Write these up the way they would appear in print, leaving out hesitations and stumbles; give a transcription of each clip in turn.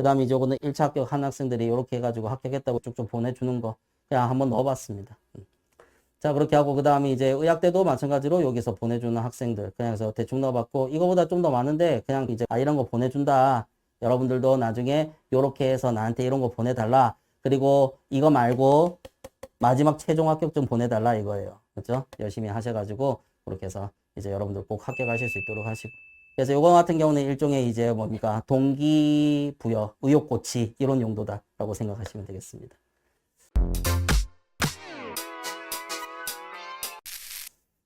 그 다음에 이제 요거는 1차 합격한 학생들이 이렇게 해가지고 합격했다고 쭉쭉 보내주는 거 그냥 한번 넣어봤습니다. 자, 그렇게 하고 그 다음에 이제 의학대도 마찬가지로 여기서 보내주는 학생들 그냥 해서 대충 넣어봤고 이거보다 좀 더 많은데 그냥 이제 이런 거 보내준다. 여러분들도 나중에 요렇게 해서 나한테 이런 거 보내달라. 그리고 이거 말고 마지막 최종 합격증 보내달라 이거예요. 그렇죠? 열심히 하셔가지고 그렇게 해서 이제 여러분들 꼭 합격하실 수 있도록 하시고. 그래서 요거 같은 경우는 일종의 이제 뭡니까? 동기부여, 의욕고치 이런 용도다라고 생각하시면 되겠습니다.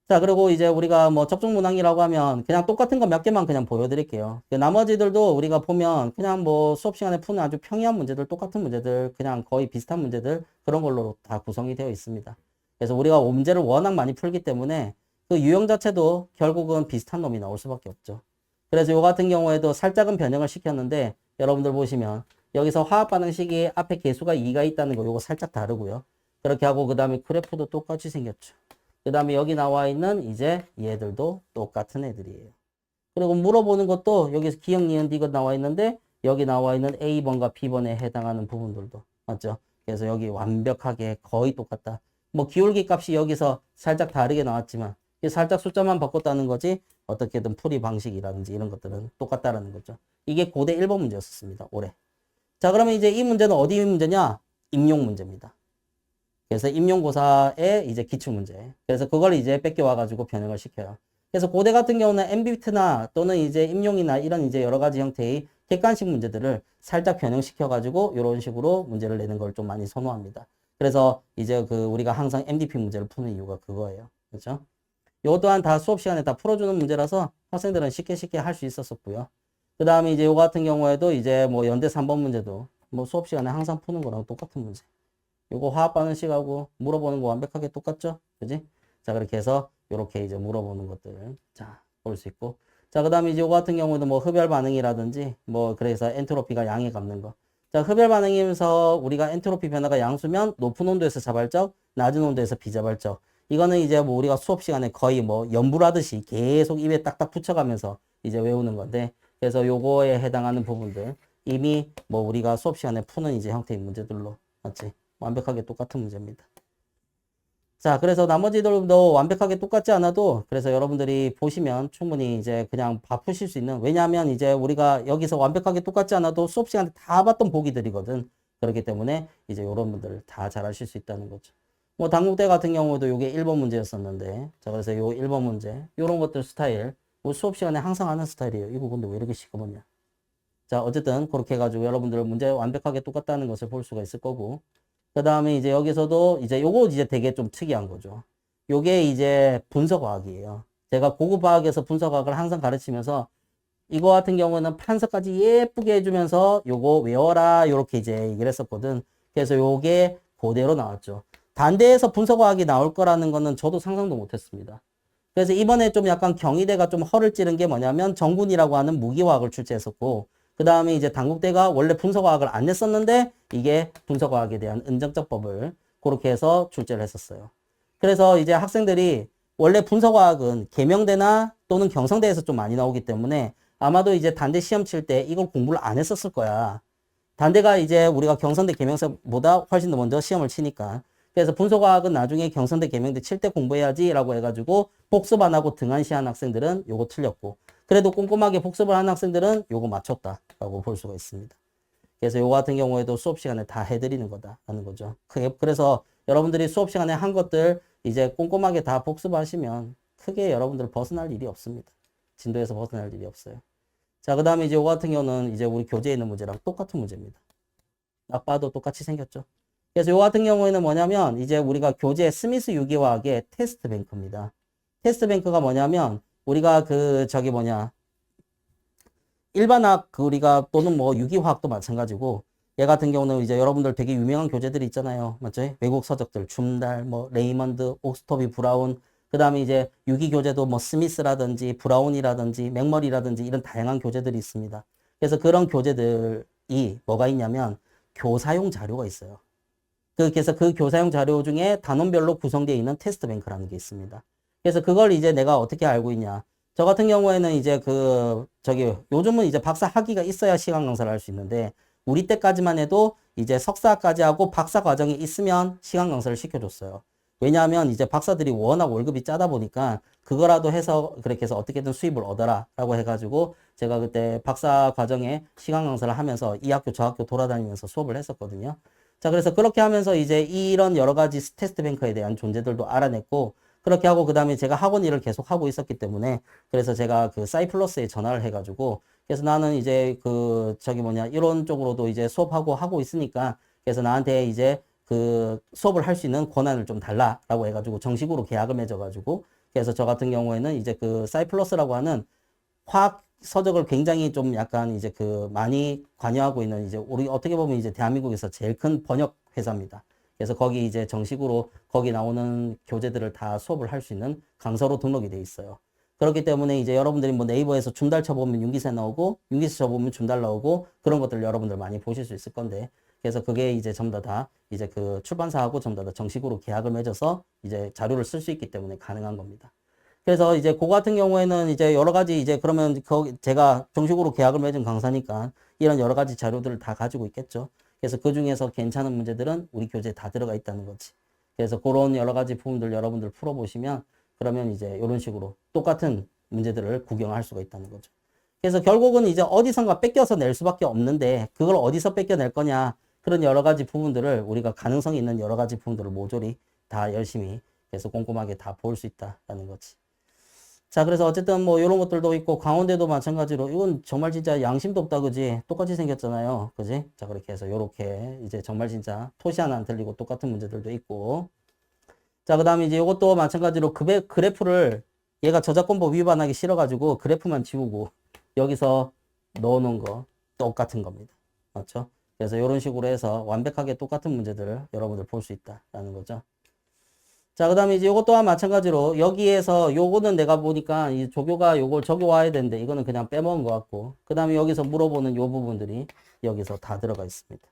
자, 그리고 이제 우리가 뭐 접종 문항이라고 하면 그냥 똑같은 거 몇 개만 그냥 보여드릴게요. 나머지들도 우리가 보면 그냥 뭐 수업 시간에 푸는 아주 평이한 문제들, 똑같은 문제들, 그냥 거의 비슷한 문제들 그런 걸로 다 구성이 되어 있습니다. 그래서 우리가 문제를 워낙 많이 풀기 때문에 그 유형 자체도 결국은 비슷한 놈이 나올 수밖에 없죠. 그래서 요 같은 경우에도 살짝은 변형을 시켰는데 여러분들 보시면 여기서 화학 반응식이 앞에 개수가 2가 있다는 거 요거 살짝 다르고요. 그렇게 하고 그 다음에 그래프도 똑같이 생겼죠. 그 다음에 여기 나와 있는 이제 얘들도 똑같은 애들이에요. 그리고 물어보는 것도 여기서 기억, 니은, 디귿 나와 있는데 여기 나와 있는 A번과 B번에 해당하는 부분들도 맞죠? 그래서 여기 완벽하게 거의 똑같다. 뭐 기울기 값이 여기서 살짝 다르게 나왔지만 살짝 숫자만 바꿨다는 거지 어떻게든 풀이 방식이라든지 이런 것들은 똑같다라는 거죠. 이게 고대 1번 문제였습니다. 올해. 자, 그러면 이제 이 문제는 어디 문제냐? 임용 문제입니다. 그래서 임용고사의 이제 기출문제. 그래서 그걸 이제 뺏겨와가지고 변형을 시켜요. 그래서 고대 같은 경우는 MBT나 또는 이제 임용이나 이런 이제 여러 가지 형태의 객관식 문제들을 살짝 변형시켜가지고 이런 식으로 문제를 내는 걸 좀 많이 선호합니다. 그래서 이제 그 우리가 항상 MDP 문제를 푸는 이유가 그거예요. 그렇죠? 이것 또한 다 수업 시간에 다 풀어주는 문제라서 학생들은 쉽게 할 수 있었었고요. 그 다음에 이제 이거 같은 경우에도 이제 뭐 연대 3번 문제도 뭐 수업 시간에 항상 푸는 거랑 똑같은 문제. 요거 화학 반응식하고 물어보는 거 완벽하게 똑같죠? 그지? 자, 그렇게 해서 요렇게 이제 물어보는 것들 자, 볼 수 있고. 자, 그 다음에 이제 요거 같은 경우도 뭐 흡열 반응이라든지 뭐 그래서 엔트로피가 양에 갚는 거. 자, 흡열 반응이면서 우리가 엔트로피 변화가 양수면 높은 온도에서 자발적, 낮은 온도에서 비자발적. 이거는 이제 뭐 우리가 수업 시간에 거의 뭐 연불하듯이 계속 입에 딱딱 붙여가면서 이제 외우는 건데 그래서 요거에 해당하는 부분들 이미 뭐 우리가 수업 시간에 푸는 이제 형태의 문제들로 맞지? 완벽하게 똑같은 문제입니다. 자, 그래서 나머지들도 완벽하게 똑같지 않아도 그래서 여러분들이 보시면 충분히 이제 그냥 다 푸실 수 있는 왜냐하면 이제 우리가 여기서 완벽하게 똑같지 않아도 수업 시간에 다 봤던 보기들이거든. 그렇기 때문에 이제 이런 분들 다 잘하실 수 있다는 거죠. 뭐 당국대 같은 경우도 이게 1번 문제였었는데 자, 그래서 요 1번 문제 요런 것들 스타일 뭐 수업 시간에 항상 하는 스타일이에요. 이거 근데 왜 이렇게 시커먼냐. 자, 어쨌든 그렇게 해가지고 여러분들 문제 완벽하게 똑같다는 것을 볼 수가 있을 거고 그 다음에 이제 여기서도 이제 요거 이제 되게 좀 특이한 거죠. 요게 이제 분석과학이에요. 제가 고급화학에서 분석과학을 항상 가르치면서 이거 같은 경우는 판서까지 예쁘게 해주면서 요거 외워라 요렇게 이제 얘기를 했었거든. 그래서 요게 그대로 나왔죠. 단대에서 분석과학이 나올 거라는 거는 저도 상상도 못했습니다. 그래서 이번에 좀 약간 경희대가 좀 허를 찌른 게 뭐냐면 정군이라고 하는 무기화학을 출제했었고 그 다음에 이제 단국대가 원래 분석화학을 안 냈었는데 이게 분석화학에 대한 은정적법을 그렇게 해서 출제를 했었어요. 그래서 이제 학생들이 원래 분석화학은 계명대나 또는 경성대에서 좀 많이 나오기 때문에 아마도 이제 단대 시험 칠 때 이걸 공부를 안 했었을 거야. 단대가 이제 우리가 경성대 계명대보다 훨씬 더 먼저 시험을 치니까. 그래서 분석화학은 나중에 경성대 계명대 칠 때 공부해야지 라고 해가지고 복습 안 하고 등한시한 학생들은 요거 틀렸고 그래도 꼼꼼하게 복습을 한 학생들은 요거 맞췄다라고 볼 수가 있습니다. 그래서 요거 같은 경우에도 수업 시간에 다 해드리는 거다라는 거죠. 그래서 여러분들이 수업 시간에 한 것들 이제 꼼꼼하게 다 복습하시면 크게 여러분들 벗어날 일이 없습니다. 진도에서 벗어날 일이 없어요. 자, 그 다음에 이제 요거 같은 경우는 이제 우리 교재에 있는 문제랑 똑같은 문제입니다. 딱 봐도 똑같이 생겼죠. 그래서 요 같은 경우에는 뭐냐면 이제 우리가 교재 스미스 유기화학의 테스트 뱅크입니다. 테스트 뱅크가 뭐냐면 우리가 그 저기 뭐냐 일반학 그 우리가 또는 뭐 유기화학도 마찬가지고 얘 같은 경우는 이제 여러분들 되게 유명한 교재들이 있잖아요. 맞죠? 외국 서적들 줌달 뭐 레이먼드 옥스토비 브라운 그 다음에 이제 유기 교재도 뭐 스미스라든지 브라운이라든지 맥머리라든지 이런 다양한 교재들이 있습니다. 그래서 그런 교재들이 뭐가 있냐면 교사용 자료가 있어요. 그래서 그 교사용 자료 중에 단원별로 구성되어 있는 테스트 뱅크라는 게 있습니다. 그래서 그걸 이제 내가 어떻게 알고 있냐. 저 같은 경우에는 이제 요즘은 이제 박사 학위가 있어야 시간 강사를 할 수 있는데, 우리 때까지만 해도 이제 석사까지 하고 박사 과정이 있으면 시간 강사를 시켜줬어요. 왜냐하면 이제 박사들이 워낙 월급이 짜다 보니까 그거라도 해서 그렇게 해서 어떻게든 수입을 얻어라 라고 해가지고 제가 그때 박사 과정에 시간 강사를 하면서 이 학교 저 학교 돌아다니면서 수업을 했었거든요. 자, 그래서 그렇게 하면서 이제 이런 여러 가지 테스트 뱅커에 대한 존재들도 알아냈고 그렇게 하고 그 다음에 제가 학원 일을 계속 하고 있었기 때문에 그래서 제가 그 사이플러스에 전화를 해가지고 그래서 나는 이제 그 저기 뭐냐 이론 쪽으로도 이제 수업하고 하고 있으니까 그래서 나한테 이제 그 수업을 할 수 있는 권한을 좀 달라라고 해가지고 정식으로 계약을 맺어가지고 그래서 저 같은 경우에는 이제 그 사이플러스라고 하는 화학 서적을 굉장히 좀 약간 이제 그 많이 관여하고 있는 이제 우리 어떻게 보면 이제 대한민국에서 제일 큰 번역 회사입니다. 그래서 거기 이제 정식으로 거기 나오는 교재들을 다 수업을 할 수 있는 강사로 등록이 돼 있어요. 그렇기 때문에 이제 여러분들이 뭐 네이버에서 줌달 쳐보면 윤기세 나오고 윤기세 쳐보면 줌달 나오고 그런 것들 여러분들 많이 보실 수 있을 건데 그래서 그게 이제 전부 다 이제 그 출판사하고 전부 다 정식으로 계약을 맺어서 이제 자료를 쓸 수 있기 때문에 가능한 겁니다. 그래서 이제 그거 같은 경우에는 이제 여러 가지 이제 그러면 제가 정식으로 계약을 맺은 강사니까 이런 여러 가지 자료들을 다 가지고 있겠죠. 그래서 그 중에서 괜찮은 문제들은 우리 교재에 다 들어가 있다는 거지. 그래서 그런 여러 가지 부분들 여러분들 풀어보시면 그러면 이제 이런 식으로 똑같은 문제들을 구경할 수가 있다는 거죠. 그래서 결국은 이제 어디선가 뺏겨서 낼 수밖에 없는데 그걸 어디서 뺏겨낼 거냐 그런 여러 가지 부분들을 우리가 가능성이 있는 여러 가지 부분들을 모조리 다 열심히 그래서 꼼꼼하게 다 볼 수 있다라는 거지. 자, 그래서 어쨌든 뭐 이런 것들도 있고 강원대도 마찬가지로 이건 정말 진짜 양심도 없다 그지? 똑같이 생겼잖아요. 그지? 자, 그렇게 해서 요렇게 이제 정말 진짜 토시 하나 안 틀리고 똑같은 문제들도 있고 자, 그 다음에 이제 이것도 마찬가지로 그래프를 얘가 저작권법 위반하기 싫어가지고 그래프만 지우고 여기서 넣어놓은 거 똑같은 겁니다. 맞죠? 그래서 이런 식으로 해서 완벽하게 똑같은 문제들을 여러분들 볼 수 있다라는 거죠. 자, 그 다음에 이제 요것 또한 마찬가지로 여기에서 요거는 내가 보니까 이 조교가 요걸 적어와야 되는데 이거는 그냥 빼먹은 것 같고 그 다음에 여기서 물어보는 요 부분들이 여기서 다 들어가 있습니다.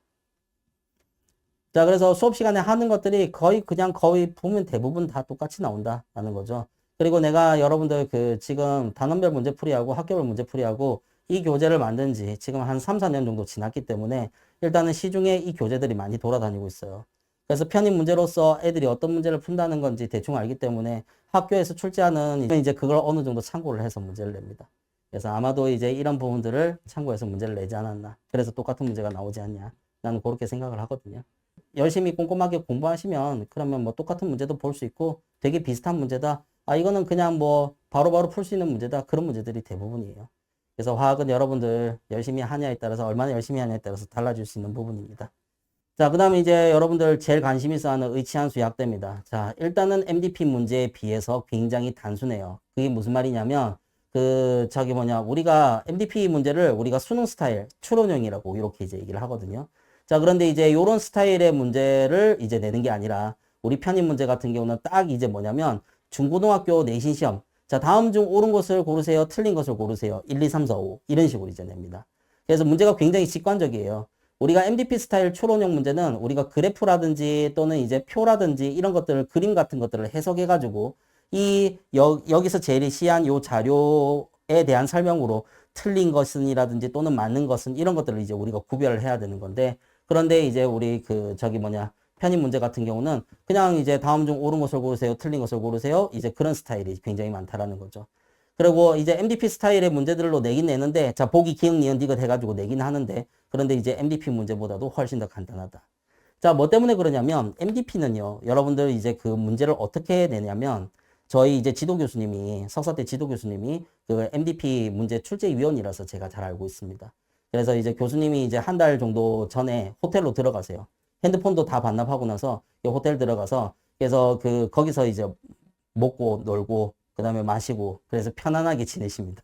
자, 그래서 수업 시간에 하는 것들이 거의 보면 대부분 다 똑같이 나온다라는 거죠. 그리고 내가 여러분들 그 지금 단원별 문제풀이하고 학교별 문제풀이하고 이 교재를 만든 지 지금 한 3, 4년 정도 지났기 때문에 일단은 시중에 이 교재들이 많이 돌아다니고 있어요. 그래서 편입 문제로서 애들이 어떤 문제를 푼다는 건지 대충 알기 때문에 학교에서 출제하는 이제 그걸 어느 정도 참고를 해서 문제를 냅니다. 그래서 아마도 이제 이런 부분들을 참고해서 문제를 내지 않았나. 그래서 똑같은 문제가 나오지 않냐. 나는 그렇게 생각을 하거든요. 열심히 꼼꼼하게 공부하시면 그러면 뭐 똑같은 문제도 볼 수 있고 되게 비슷한 문제다. 아, 이거는 그냥 뭐 바로바로 풀 수 있는 문제다. 그런 문제들이 대부분이에요. 그래서 화학은 여러분들 열심히 하냐에 따라서 얼마나 열심히 하냐에 따라서 달라질 수 있는 부분입니다. 자, 그 다음에 이제 여러분들 제일 관심 있어 하는 의치한수 약대입니다. 자, 일단은 MDP 문제에 비해서 굉장히 단순해요. 그게 무슨 말이냐면, 우리가 MDP 문제를 우리가 수능 스타일, 추론형이라고 이렇게 이제 얘기를 하거든요. 자, 그런데 이제 요런 스타일의 문제를 이제 내는 게 아니라, 우리 편입 문제 같은 경우는 딱 이제 뭐냐면, 중고등학교 내신 시험. 자, 다음 중 옳은 것을 고르세요. 틀린 것을 고르세요. 1, 2, 3, 4, 5. 이런 식으로 이제 냅니다. 그래서 문제가 굉장히 직관적이에요. 우리가 MDP 스타일 추론형 문제는 우리가 그래프라든지 또는 이제 표라든지 이런 것들을 그림 같은 것들을 해석해가지고 여기서 제시한 요 자료에 대한 설명으로 틀린 것은이라든지 또는 맞는 것은 이런 것들을 이제 우리가 구별을 해야 되는 건데 그런데 이제 우리 편입 문제 같은 경우는 그냥 이제 다음 중 옳은 것을 고르세요. 틀린 것을 고르세요. 이제 그런 스타일이 굉장히 많다라는 거죠. 그리고 이제 MDP 스타일의 문제들로 내긴 내는데, 자, 보기, 기억, 니은, 디귿 해가지고 내긴 하는데, 그런데 이제 MDP 문제보다도 훨씬 더 간단하다. 자, 뭐 때문에 그러냐면, MDP는요, 여러분들 이제 그 문제를 어떻게 내냐면, 저희 이제 지도 교수님이, 석사 때 지도 교수님이 그 MDP 문제 출제위원이라서 제가 잘 알고 있습니다. 그래서 이제 교수님이 이제 한 달 정도 전에 호텔로 들어가세요. 핸드폰도 다 반납하고 나서 호텔 들어가서, 그래서 거기서 이제 먹고 놀고, 그 다음에 마시고 그래서 편안하게 지내십니다.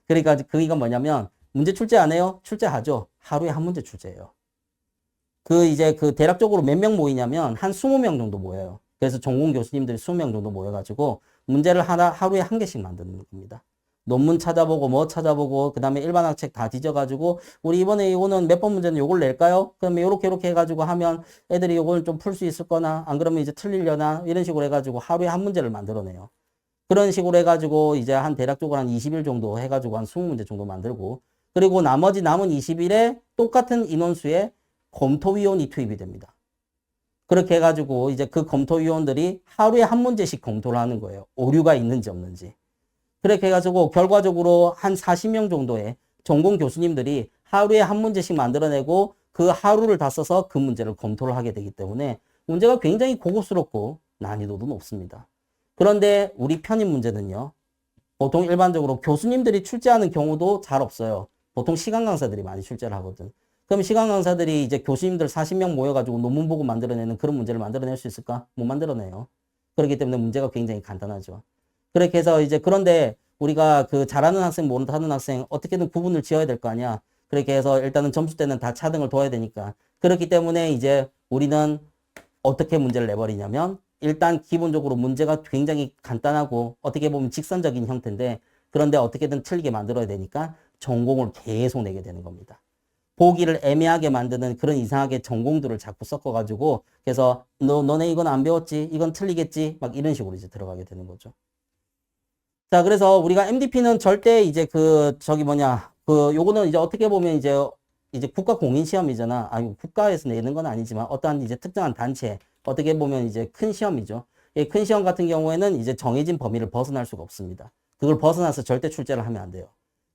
그러니까 그게 뭐냐면 문제 출제 안 해요? 출제하죠. 하루에 한 문제 출제해요. 대략적으로 몇 명 모이냐면 한 20명 정도 모여요. 그래서 전공 교수님들이 20명 정도 모여가지고 문제를 하루에 한 개씩 만드는 겁니다. 논문 찾아보고 뭐 찾아보고 그 다음에 일반학책 다 뒤져가지고 우리 이번에 이거는 몇 번 문제는 요걸 낼까요? 그러면 요렇게 해가지고 하면 애들이 요걸 좀 풀 수 있을 거나 안 그러면 이제 틀리려나 이런 식으로 해가지고 하루에 한 문제를 만들어내요. 그런 식으로 해가지고 이제 대략적으로 한 20일 정도 해가지고 한 20문제 정도 만들고 그리고 나머지 남은 20일에 똑같은 인원수의 검토위원이 투입이 됩니다. 그렇게 해가지고 이제 그 검토위원들이 하루에 한 문제씩 검토를 하는 거예요. 오류가 있는지 없는지. 그렇게 해가지고 결과적으로 한 40명 정도의 전공 교수님들이 하루에 한 문제씩 만들어내고 그 하루를 다 써서 그 문제를 검토를 하게 되기 때문에 문제가 굉장히 고급스럽고 난이도도 높습니다. 그런데 우리 편입 문제는요. 보통 일반적으로 교수님들이 출제하는 경우도 잘 없어요. 보통 시간 강사들이 많이 출제를 하거든. 그럼 시간 강사들이 이제 교수님들 40명 모여가지고 논문 보고 만들어내는 그런 문제를 만들어낼 수 있을까? 못 만들어내요. 그렇기 때문에 문제가 굉장히 간단하죠. 그렇게 해서 이제 그런데 우리가 그 잘하는 학생, 못하는 학생 어떻게든 구분을 지어야 될 거 아니야. 그렇게 해서 일단은 점수 때는 다 차등을 둬야 되니까. 그렇기 때문에 이제 우리는 어떻게 문제를 내버리냐면 일단 기본적으로 문제가 굉장히 간단하고 어떻게 보면 직선적인 형태인데 그런데 어떻게든 틀리게 만들어야 되니까 전공을 계속 내게 되는 겁니다. 보기를 애매하게 만드는 그런 이상하게 전공들을 자꾸 섞어가지고 그래서 너네 이건 안 배웠지? 이건 틀리겠지? 막 이런 식으로 이제 들어가게 되는 거죠. 자, 그래서 우리가 MDP는 절대 이제 요거는 이제 어떻게 보면 이제 국가 공인 시험이잖아. 아니, 국가에서 내는 건 아니지만 어떠한 이제 특정한 단체, 어떻게 보면 이제 큰 시험이죠. 이 큰 시험 같은 경우에는 이제 정해진 범위를 벗어날 수가 없습니다. 그걸 벗어나서 절대 출제를 하면 안 돼요.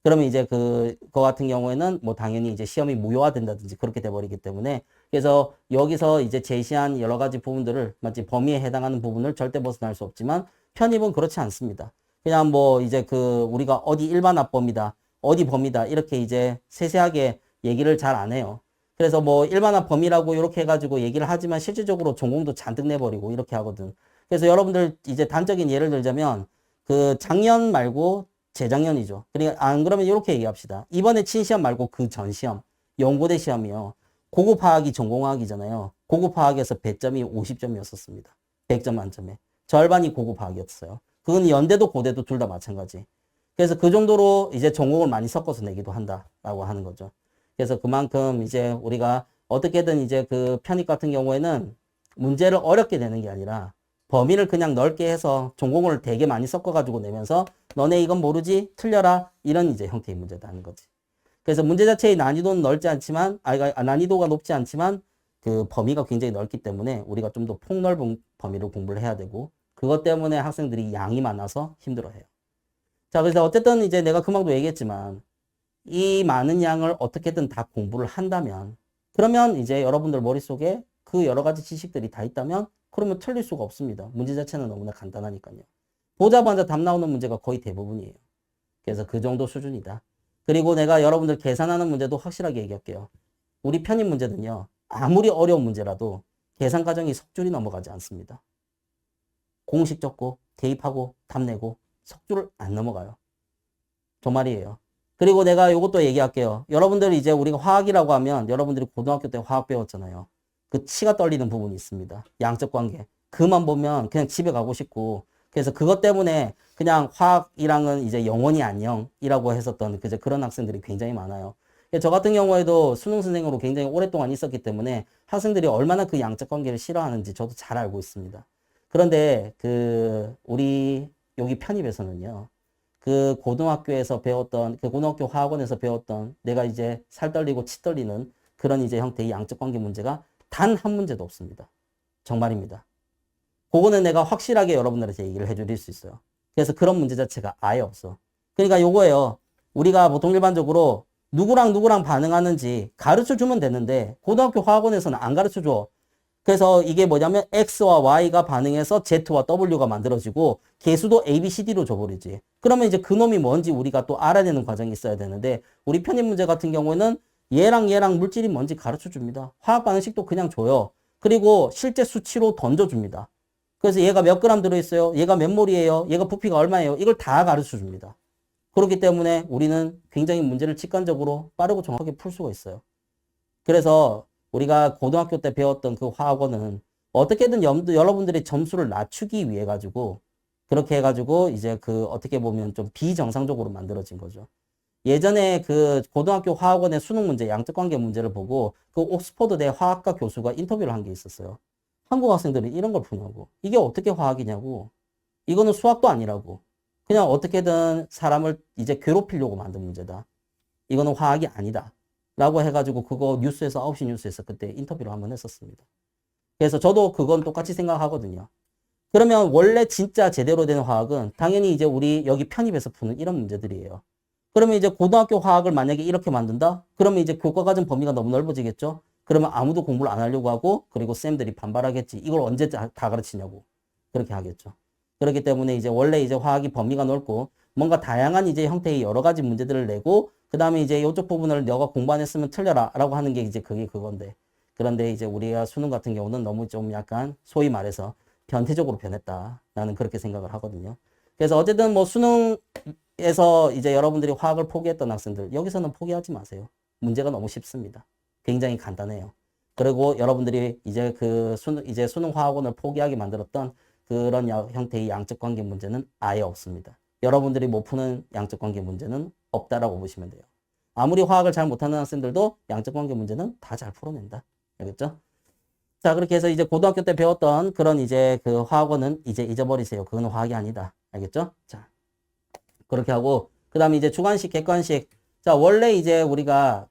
그러면 이제 그거 같은 경우에는 뭐 당연히 이제 시험이 무효화된다든지 그렇게 돼버리기 때문에 그래서 여기서 이제 제시한 여러 가지 부분들을 마치 범위에 해당하는 부분을 절대 벗어날 수 없지만 편입은 그렇지 않습니다. 그냥 뭐 이제 우리가 어디 일반합범위다, 어디 범위다 이렇게 이제 세세하게 얘기를 잘 안 해요. 그래서 뭐 일반합 범위라고 이렇게 해가지고 얘기를 하지만 실질적으로 전공도 잔뜩 내버리고 이렇게 하거든. 그래서 여러분들 이제 단적인 예를 들자면 그 작년 말고 재작년이죠. 그러니까 안 그러면 이렇게 얘기합시다. 이번에 친 시험 말고 그 전 시험, 연고대 시험이요. 고급화학이 전공화학이잖아요. 고급화학에서 배점이 50점이었었습니다. 100점 만점에. 절반이 고급화학이었어요. 그건 연대도 고대도 둘 다 마찬가지. 그래서 그 정도로 이제 전공을 많이 섞어서 내기도 한다라고 하는 거죠. 그래서 그만큼 이제 우리가 어떻게든 이제 그 편입 같은 경우에는 문제를 어렵게 내는 게 아니라 범위를 그냥 넓게 해서 전공을 되게 많이 섞어가지고 내면서 너네 이건 모르지? 틀려라. 이런 이제 형태의 문제다는 거지. 그래서 문제 자체의 난이도는 넓지 않지만, 난이도가 높지 않지만 그 범위가 굉장히 넓기 때문에 우리가 좀 더 폭넓은 범위로 공부를 해야 되고 그것 때문에 학생들이 양이 많아서 힘들어해요. 자, 그래서 어쨌든 이제 내가 금방도 얘기했지만 이 많은 양을 어떻게든 다 공부를 한다면 그러면 이제 여러분들 머릿속에 그 여러 가지 지식들이 다 있다면 그러면 틀릴 수가 없습니다. 문제 자체는 너무나 간단하니까요. 보자마자 답 나오는 문제가 거의 대부분이에요. 그래서 그 정도 수준이다. 그리고 내가 여러분들 계산하는 문제도 확실하게 얘기할게요. 우리 편입 문제는요. 아무리 어려운 문제라도 계산 과정이 석줄이 넘어가지 않습니다. 공식 적고 대입하고 답 내고 석줄을 안 넘어가요. 정말이에요. 그리고 내가 이것도 얘기할게요. 여러분들이 이제 우리가 화학이라고 하면 여러분들이 고등학교 때 화학 배웠잖아요. 그 치가 떨리는 부분이 있습니다. 양적 관계. 그만 보면 그냥 집에 가고 싶고 그래서 그것 때문에 그냥 화학이랑은 이제 영원히 안녕이라고 했었던 그런 학생들이 굉장히 많아요. 저 같은 경우에도 수능 선생으로 굉장히 오랫동안 있었기 때문에 학생들이 얼마나 그 양적 관계를 싫어하는지 저도 잘 알고 있습니다. 그런데 우리 여기 편입에서는요. 그 고등학교에서 배웠던 그 고등학교 화학원에서 배웠던 내가 이제 살 떨리고 치 떨리는 그런 이제 형태의 양적 관계 문제가 단 한 문제도 없습니다. 정말입니다. 그거는 내가 확실하게 여러분들한테 얘기를 해드릴 수 있어요. 그래서 그런 문제 자체가 아예 없어. 그러니까 요거예요. 우리가 보통 일반적으로 누구랑 반응하는지 가르쳐 주면 되는데 고등학교 화학원에서는 안 가르쳐 줘. 그래서 이게 뭐냐면 X와 Y가 반응해서 Z와 W가 만들어지고 개수도 A, B, C, D로 줘버리지. 그러면 이제 그놈이 뭔지 우리가 또 알아내는 과정이 있어야 되는데 우리 편입 문제 같은 경우에는 얘랑 물질이 뭔지 가르쳐 줍니다. 화학 반응식도 그냥 줘요. 그리고 실제 수치로 던져줍니다. 그래서 얘가 몇 그램 들어있어요. 얘가 몇 몰이에요. 얘가 부피가 얼마예요. 이걸 다 가르쳐 줍니다. 그렇기 때문에 우리는 굉장히 문제를 직관적으로 빠르고 정확하게 풀 수가 있어요. 그래서 우리가 고등학교 때 배웠던 그 화학원은 어떻게든 여러분들의 점수를 낮추기 위해 가지고 그렇게 해가지고 이제 어떻게 보면 좀 비정상적으로 만들어진 거죠. 예전에 그 고등학교 화학원의 수능 문제, 양적 관계 문제를 보고 그 옥스퍼드대 화학과 교수가 인터뷰를 한 게 있었어요. 한국 학생들은 이런 걸 푸냐고. 이게 어떻게 화학이냐고. 이거는 수학도 아니라고. 그냥 어떻게든 사람을 이제 괴롭히려고 만든 문제다. 이거는 화학이 아니다. 라고 해가지고 그거 뉴스에서 9시 뉴스에서 그때 인터뷰를 한번 했었습니다. 그래서 저도 그건 똑같이 생각하거든요. 그러면 원래 진짜 제대로 된 화학은 당연히 이제 우리 여기 편입해서 푸는 이런 문제들이에요. 그러면 이제 고등학교 화학을 만약에 이렇게 만든다? 그러면 이제 교과과정 범위가 너무 넓어지겠죠? 그러면 아무도 공부를 안 하려고 하고, 그리고 쌤들이 반발하겠지. 이걸 언제 다 가르치냐고. 그렇게 하겠죠. 그렇기 때문에 이제 원래 이제 화학이 범위가 넓고, 뭔가 다양한 이제 형태의 여러 가지 문제들을 내고, 그 다음에 이제 이쪽 부분을 너가 공부 안 했으면 틀려라. 라고 하는 게 이제 그게 그건데. 그런데 이제 우리가 수능 같은 경우는 너무 좀 약간 소위 말해서 변태적으로 변했다. 나는 그렇게 생각을 하거든요. 그래서 어쨌든 뭐 수능에서 이제 여러분들이 화학을 포기했던 학생들, 여기서는 포기하지 마세요. 문제가 너무 쉽습니다. 굉장히 간단해요. 그리고 여러분들이 이제 이제 수능 화학원을 포기하게 만들었던 그런 형태의 양적 관계 문제는 아예 없습니다. 여러분들이 못 푸는 양적 관계 문제는 없다라고 보시면 돼요. 아무리 화학을 잘 못하는 학생들도 양적 관계 문제는 다 잘 풀어낸다. 알겠죠? 자, 그렇게 해서 이제 고등학교 때 배웠던 그런 이제 그 화학원은 이제 잊어버리세요. 그건 화학이 아니다. 알겠죠? 자, 그렇게 하고, 그 다음에 이제 주관식, 객관식. 자, 원래 이제 우리가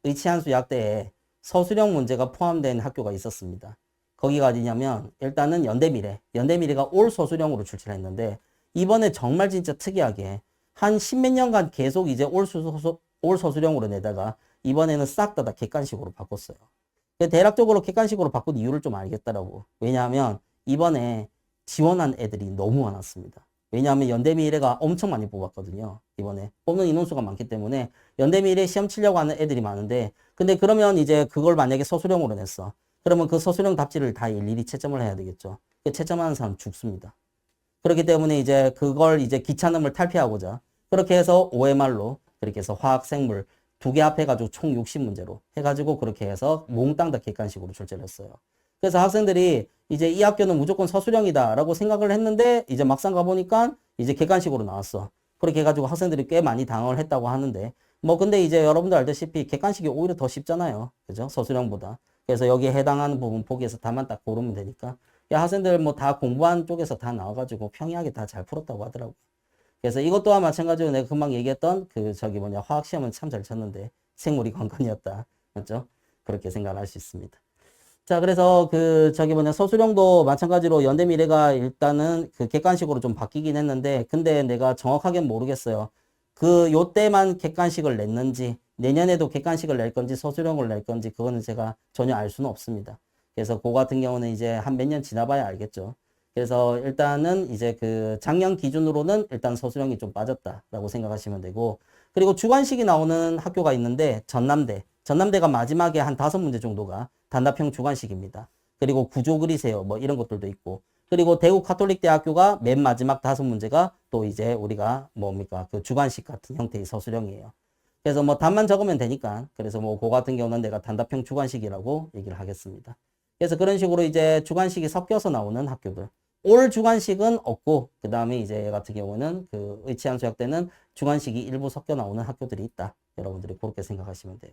의치한수 약대에 서술형 문제가 포함된 학교가 있었습니다. 거기가 어디냐면, 일단은 연대미래. 연대미래가 올 서술형으로 출제를 했는데, 이번에 정말 진짜 특이하게 한 십몇 년간 계속 이제 올 서술형으로 내다가, 이번에는 싹 다 객관식으로 바꿨어요. 대략적으로 객관식으로 바꾼 이유를 좀 알겠더라고. 왜냐하면 이번에 지원한 애들이 너무 많았습니다. 왜냐하면 연대미래가 엄청 많이 뽑았거든요. 이번에 뽑는 인원수가 많기 때문에 연대미래 시험 치려고 하는 애들이 많은데, 근데 그러면 이제 그걸 만약에 서술형으로 냈어. 그러면 그 서술형 답지를 다 일일이 채점을 해야 되겠죠. 채점하는 사람 죽습니다. 그렇기 때문에 이제 그걸 이제 귀찮음을 탈피하고자 그렇게 해서 OMR로 그렇게 해서 화학, 생물 두 개 합해가지고 총 60문제로 해가지고 그렇게 해서 몽땅 다 객관식으로 출제를 했어요. 그래서 학생들이 이제 이 학교는 무조건 서술형이다라고 생각을 했는데 이제 막상 가보니까 이제 객관식으로 나왔어. 그렇게 해가지고 학생들이 꽤 많이 당황을 했다고 하는데 뭐 근데 이제 여러분들 알다시피 객관식이 오히려 더 쉽잖아요. 그죠? 서술형보다. 그래서 여기에 해당하는 부분 보기에서 답만 딱 고르면 되니까 학생들 뭐 다 공부한 쪽에서 다 나와가지고 평이하게 다 잘 풀었다고 하더라고요. 그래서 이것 또한 마찬가지로 내가 금방 얘기했던 화학 시험은 참 잘 쳤는데 생물이 관건이었다. 맞죠? 그렇게 생각을 할 수 있습니다. 자, 그래서 서술형도 마찬가지로 연대미래가 일단은 그 객관식으로 좀 바뀌긴 했는데, 근데 내가 정확하게 모르겠어요. 요때만 객관식을 냈는지, 내년에도 객관식을 낼 건지, 서술형을 낼 건지, 그거는 제가 전혀 알 수는 없습니다. 그래서 그거 같은 경우는 이제 한 몇 년 지나봐야 알겠죠. 그래서 일단은 이제 작년 기준으로는 일단 서술형이 좀 빠졌다라고 생각하시면 되고, 그리고 주관식이 나오는 학교가 있는데 전남대가 마지막에 한 5문제 정도가 단답형 주관식입니다. 그리고 구조 그리세요. 뭐 이런 것들도 있고. 그리고 대구 카톨릭대학교가 맨 마지막 5문제가 또 이제 우리가 주관식 같은 형태의 서술형이에요. 그래서 뭐 답만 적으면 되니까. 그래서 뭐 그거 같은 경우는 내가 단답형 주관식이라고 얘기를 하겠습니다. 그래서 그런 식으로 이제 주관식이 섞여서 나오는 학교들. 올 주관식은 없고, 그 다음에 이제 얘 같은 경우는 의치한수 때는 주관식이 일부 섞여 나오는 학교들이 있다. 여러분들이 그렇게 생각하시면 돼요.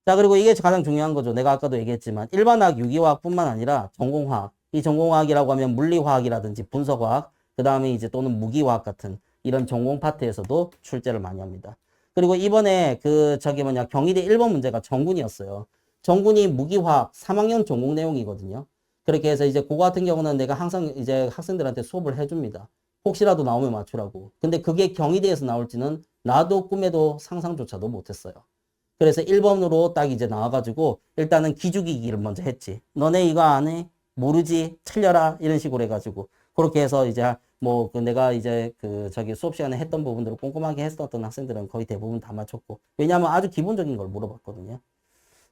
자, 그리고 이게 가장 중요한 거죠. 내가 아까도 얘기했지만 일반화학, 유기화학뿐만 아니라 전공화학. 이 전공화학이라고 하면 물리화학이라든지 분석화학, 그 다음에 이제 또는 무기화학 같은 이런 전공 파트에서도 출제를 많이 합니다. 그리고 이번에 경희대 1번 문제가 정군이었어요. 정군이 무기화학 3학년 전공 내용이거든요. 그렇게 해서 이제 그거 같은 경우는 내가 항상 이제 학생들한테 수업을 해줍니다. 혹시라도 나오면 맞추라고. 근데 그게 경희대에서 나올지는 나도 꿈에도 상상조차도 못했어요. 그래서 1번으로 딱 이제 나와가지고 일단은 기죽이기를 먼저 했지. 너네 이거 안 해? 모르지? 틀려라? 이런 식으로 해가지고 그렇게 해서 이제 내가 이제 수업 시간에 했던 부분들을 꼼꼼하게 했었던 학생들은 거의 대부분 다 맞췄고, 왜냐하면 아주 기본적인 걸 물어봤거든요.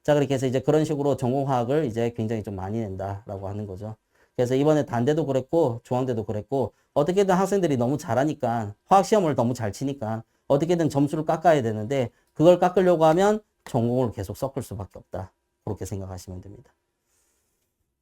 자, 그렇게 해서 이제 그런 식으로 전공화학을 이제 굉장히 좀 많이 낸다라고 하는 거죠. 그래서 이번에 단대도 그랬고 중앙대도 그랬고 어떻게든 학생들이 너무 잘하니까 화학시험을 너무 잘 치니까 어떻게든 점수를 깎아야 되는데 그걸 깎으려고 하면 전공을 계속 섞을 수밖에 없다. 그렇게 생각하시면 됩니다.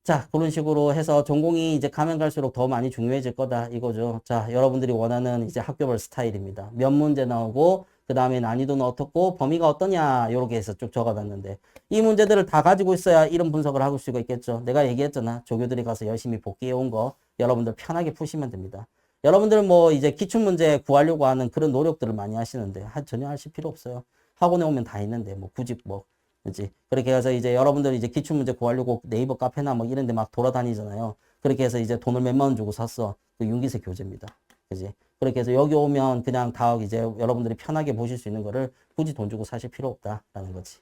자, 그런 식으로 해서 전공이 이제 가면 갈수록 더 많이 중요해질 거다 이거죠. 자, 여러분들이 원하는 이제 학교별 스타일입니다. 몇 문제 나오고 그 다음에 난이도는 어떻고 범위가 어떠냐 이렇게 해서 쭉 적어봤는데 이 문제들을 다 가지고 있어야 이런 분석을 할 수가 있겠죠. 내가 얘기했잖아. 조교들이 가서 열심히 복귀해 온 거 여러분들 편하게 푸시면 됩니다. 여러분들 뭐 이제 기출문제 구하려고 하는 그런 노력들을 많이 하시는데 전혀 하실 필요 없어요. 학원에 오면 다 있는데 뭐 굳이 뭐 그렇지. 그렇게 해서 이제 여러분들 이제 기출문제 구하려고 네이버 카페나 뭐 이런 데 막 돌아다니잖아요. 그렇게 해서 이제 돈을 몇만 원 주고 샀어. 그 윤기세 교재입니다. 그지? 그렇게 해서 여기 오면 그냥 다 이제 여러분들이 편하게 보실 수 있는 거를 굳이 돈 주고 사실 필요 없다라는 거지.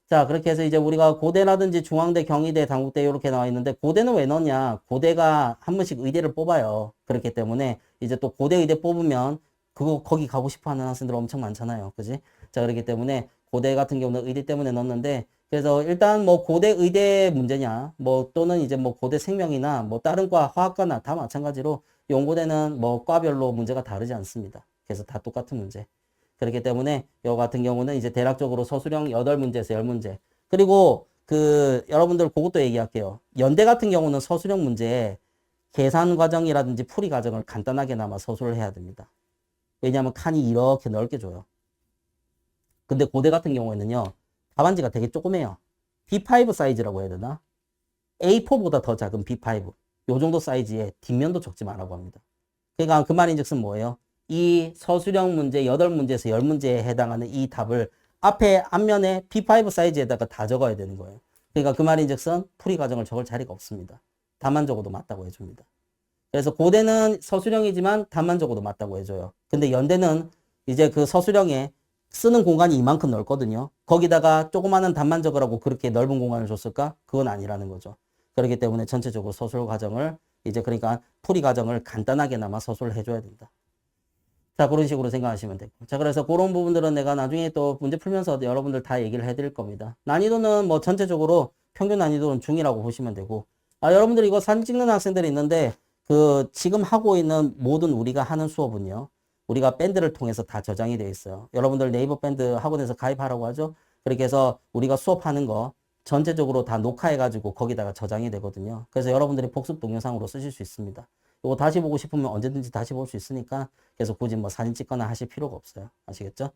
자, 그렇게 해서 이제 우리가 고대라든지 중앙대, 경희대, 단국대 이렇게 나와 있는데 고대는 왜 넣냐? 고대가 한 번씩 의대를 뽑아요. 그렇기 때문에 이제 또 고대 의대 뽑으면 그거 거기 가고 싶어 하는 학생들 엄청 많잖아요. 그지? 자, 그렇기 때문에 고대 같은 경우는 의대 때문에 넣었는데 그래서 일단 뭐 고대 의대 문제냐? 뭐 또는 이제 뭐 고대 생명이나 뭐 다른 과 화학과나 다 마찬가지로 연고대는 뭐 과별로 문제가 다르지 않습니다. 그래서 다 똑같은 문제. 그렇기 때문에 요 같은 경우는 이제 대략적으로 서술형 8문제에서 10문제. 그리고 그 여러분들 그것도 얘기할게요. 연대 같은 경우는 서술형 문제에 계산 과정이라든지 풀이 과정을 간단하게나마 서술을 해야 됩니다. 왜냐하면 칸이 이렇게 넓게 줘요. 근데 고대 같은 경우에는요. 답안지가 되게 조그매요. B5 사이즈라고 해야 되나? A4보다 더 작은 B5. 요 정도 사이즈에 뒷면도 적지 말라고 합니다. 그러니까 그 말인즉슨 뭐예요? 이 서술형 문제 8문제에서 10문제에 해당하는 이 답을 앞에 앞면에 B5 사이즈에다가 다 적어야 되는 거예요. 그러니까 그 말인즉슨 풀이 과정을 적을 자리가 없습니다. 답만 적어도 맞다고 해줍니다. 그래서 고대는 서술형이지만 답만 적어도 맞다고 해줘요. 근데 연대는 이제 그 서술형에 쓰는 공간이 이만큼 넓거든요. 거기다가 조그마한 답만 적으라고 그렇게 넓은 공간을 줬을까? 그건 아니라는 거죠. 그렇기 때문에 전체적으로 서술 과정을 이제 그러니까 풀이 과정을 간단하게나마 서술을 해줘야 된다. 자, 그런 식으로 생각하시면 되고. 자, 그래서 그런 부분들은 내가 나중에 또 문제 풀면서 여러분들 다 얘기를 해드릴 겁니다. 난이도는 뭐 전체적으로 평균 난이도는 중이라고 보시면 되고. 아, 여러분들 이거 사진 찍는 학생들이 있는데 그 지금 하고 있는 모든 우리가 하는 수업은요. 우리가 밴드를 통해서 다 저장이 되어 있어요. 여러분들 네이버 밴드 학원에서 가입하라고 하죠. 그렇게 해서 우리가 수업하는 거 전체적으로 다 녹화해가지고 거기다가 저장이 되거든요. 그래서 여러분들이 복습 동영상으로 쓰실 수 있습니다. 이거 다시 보고 싶으면 언제든지 다시 볼 수 있으니까 그래서 굳이 뭐 사진 찍거나 하실 필요가 없어요. 아시겠죠?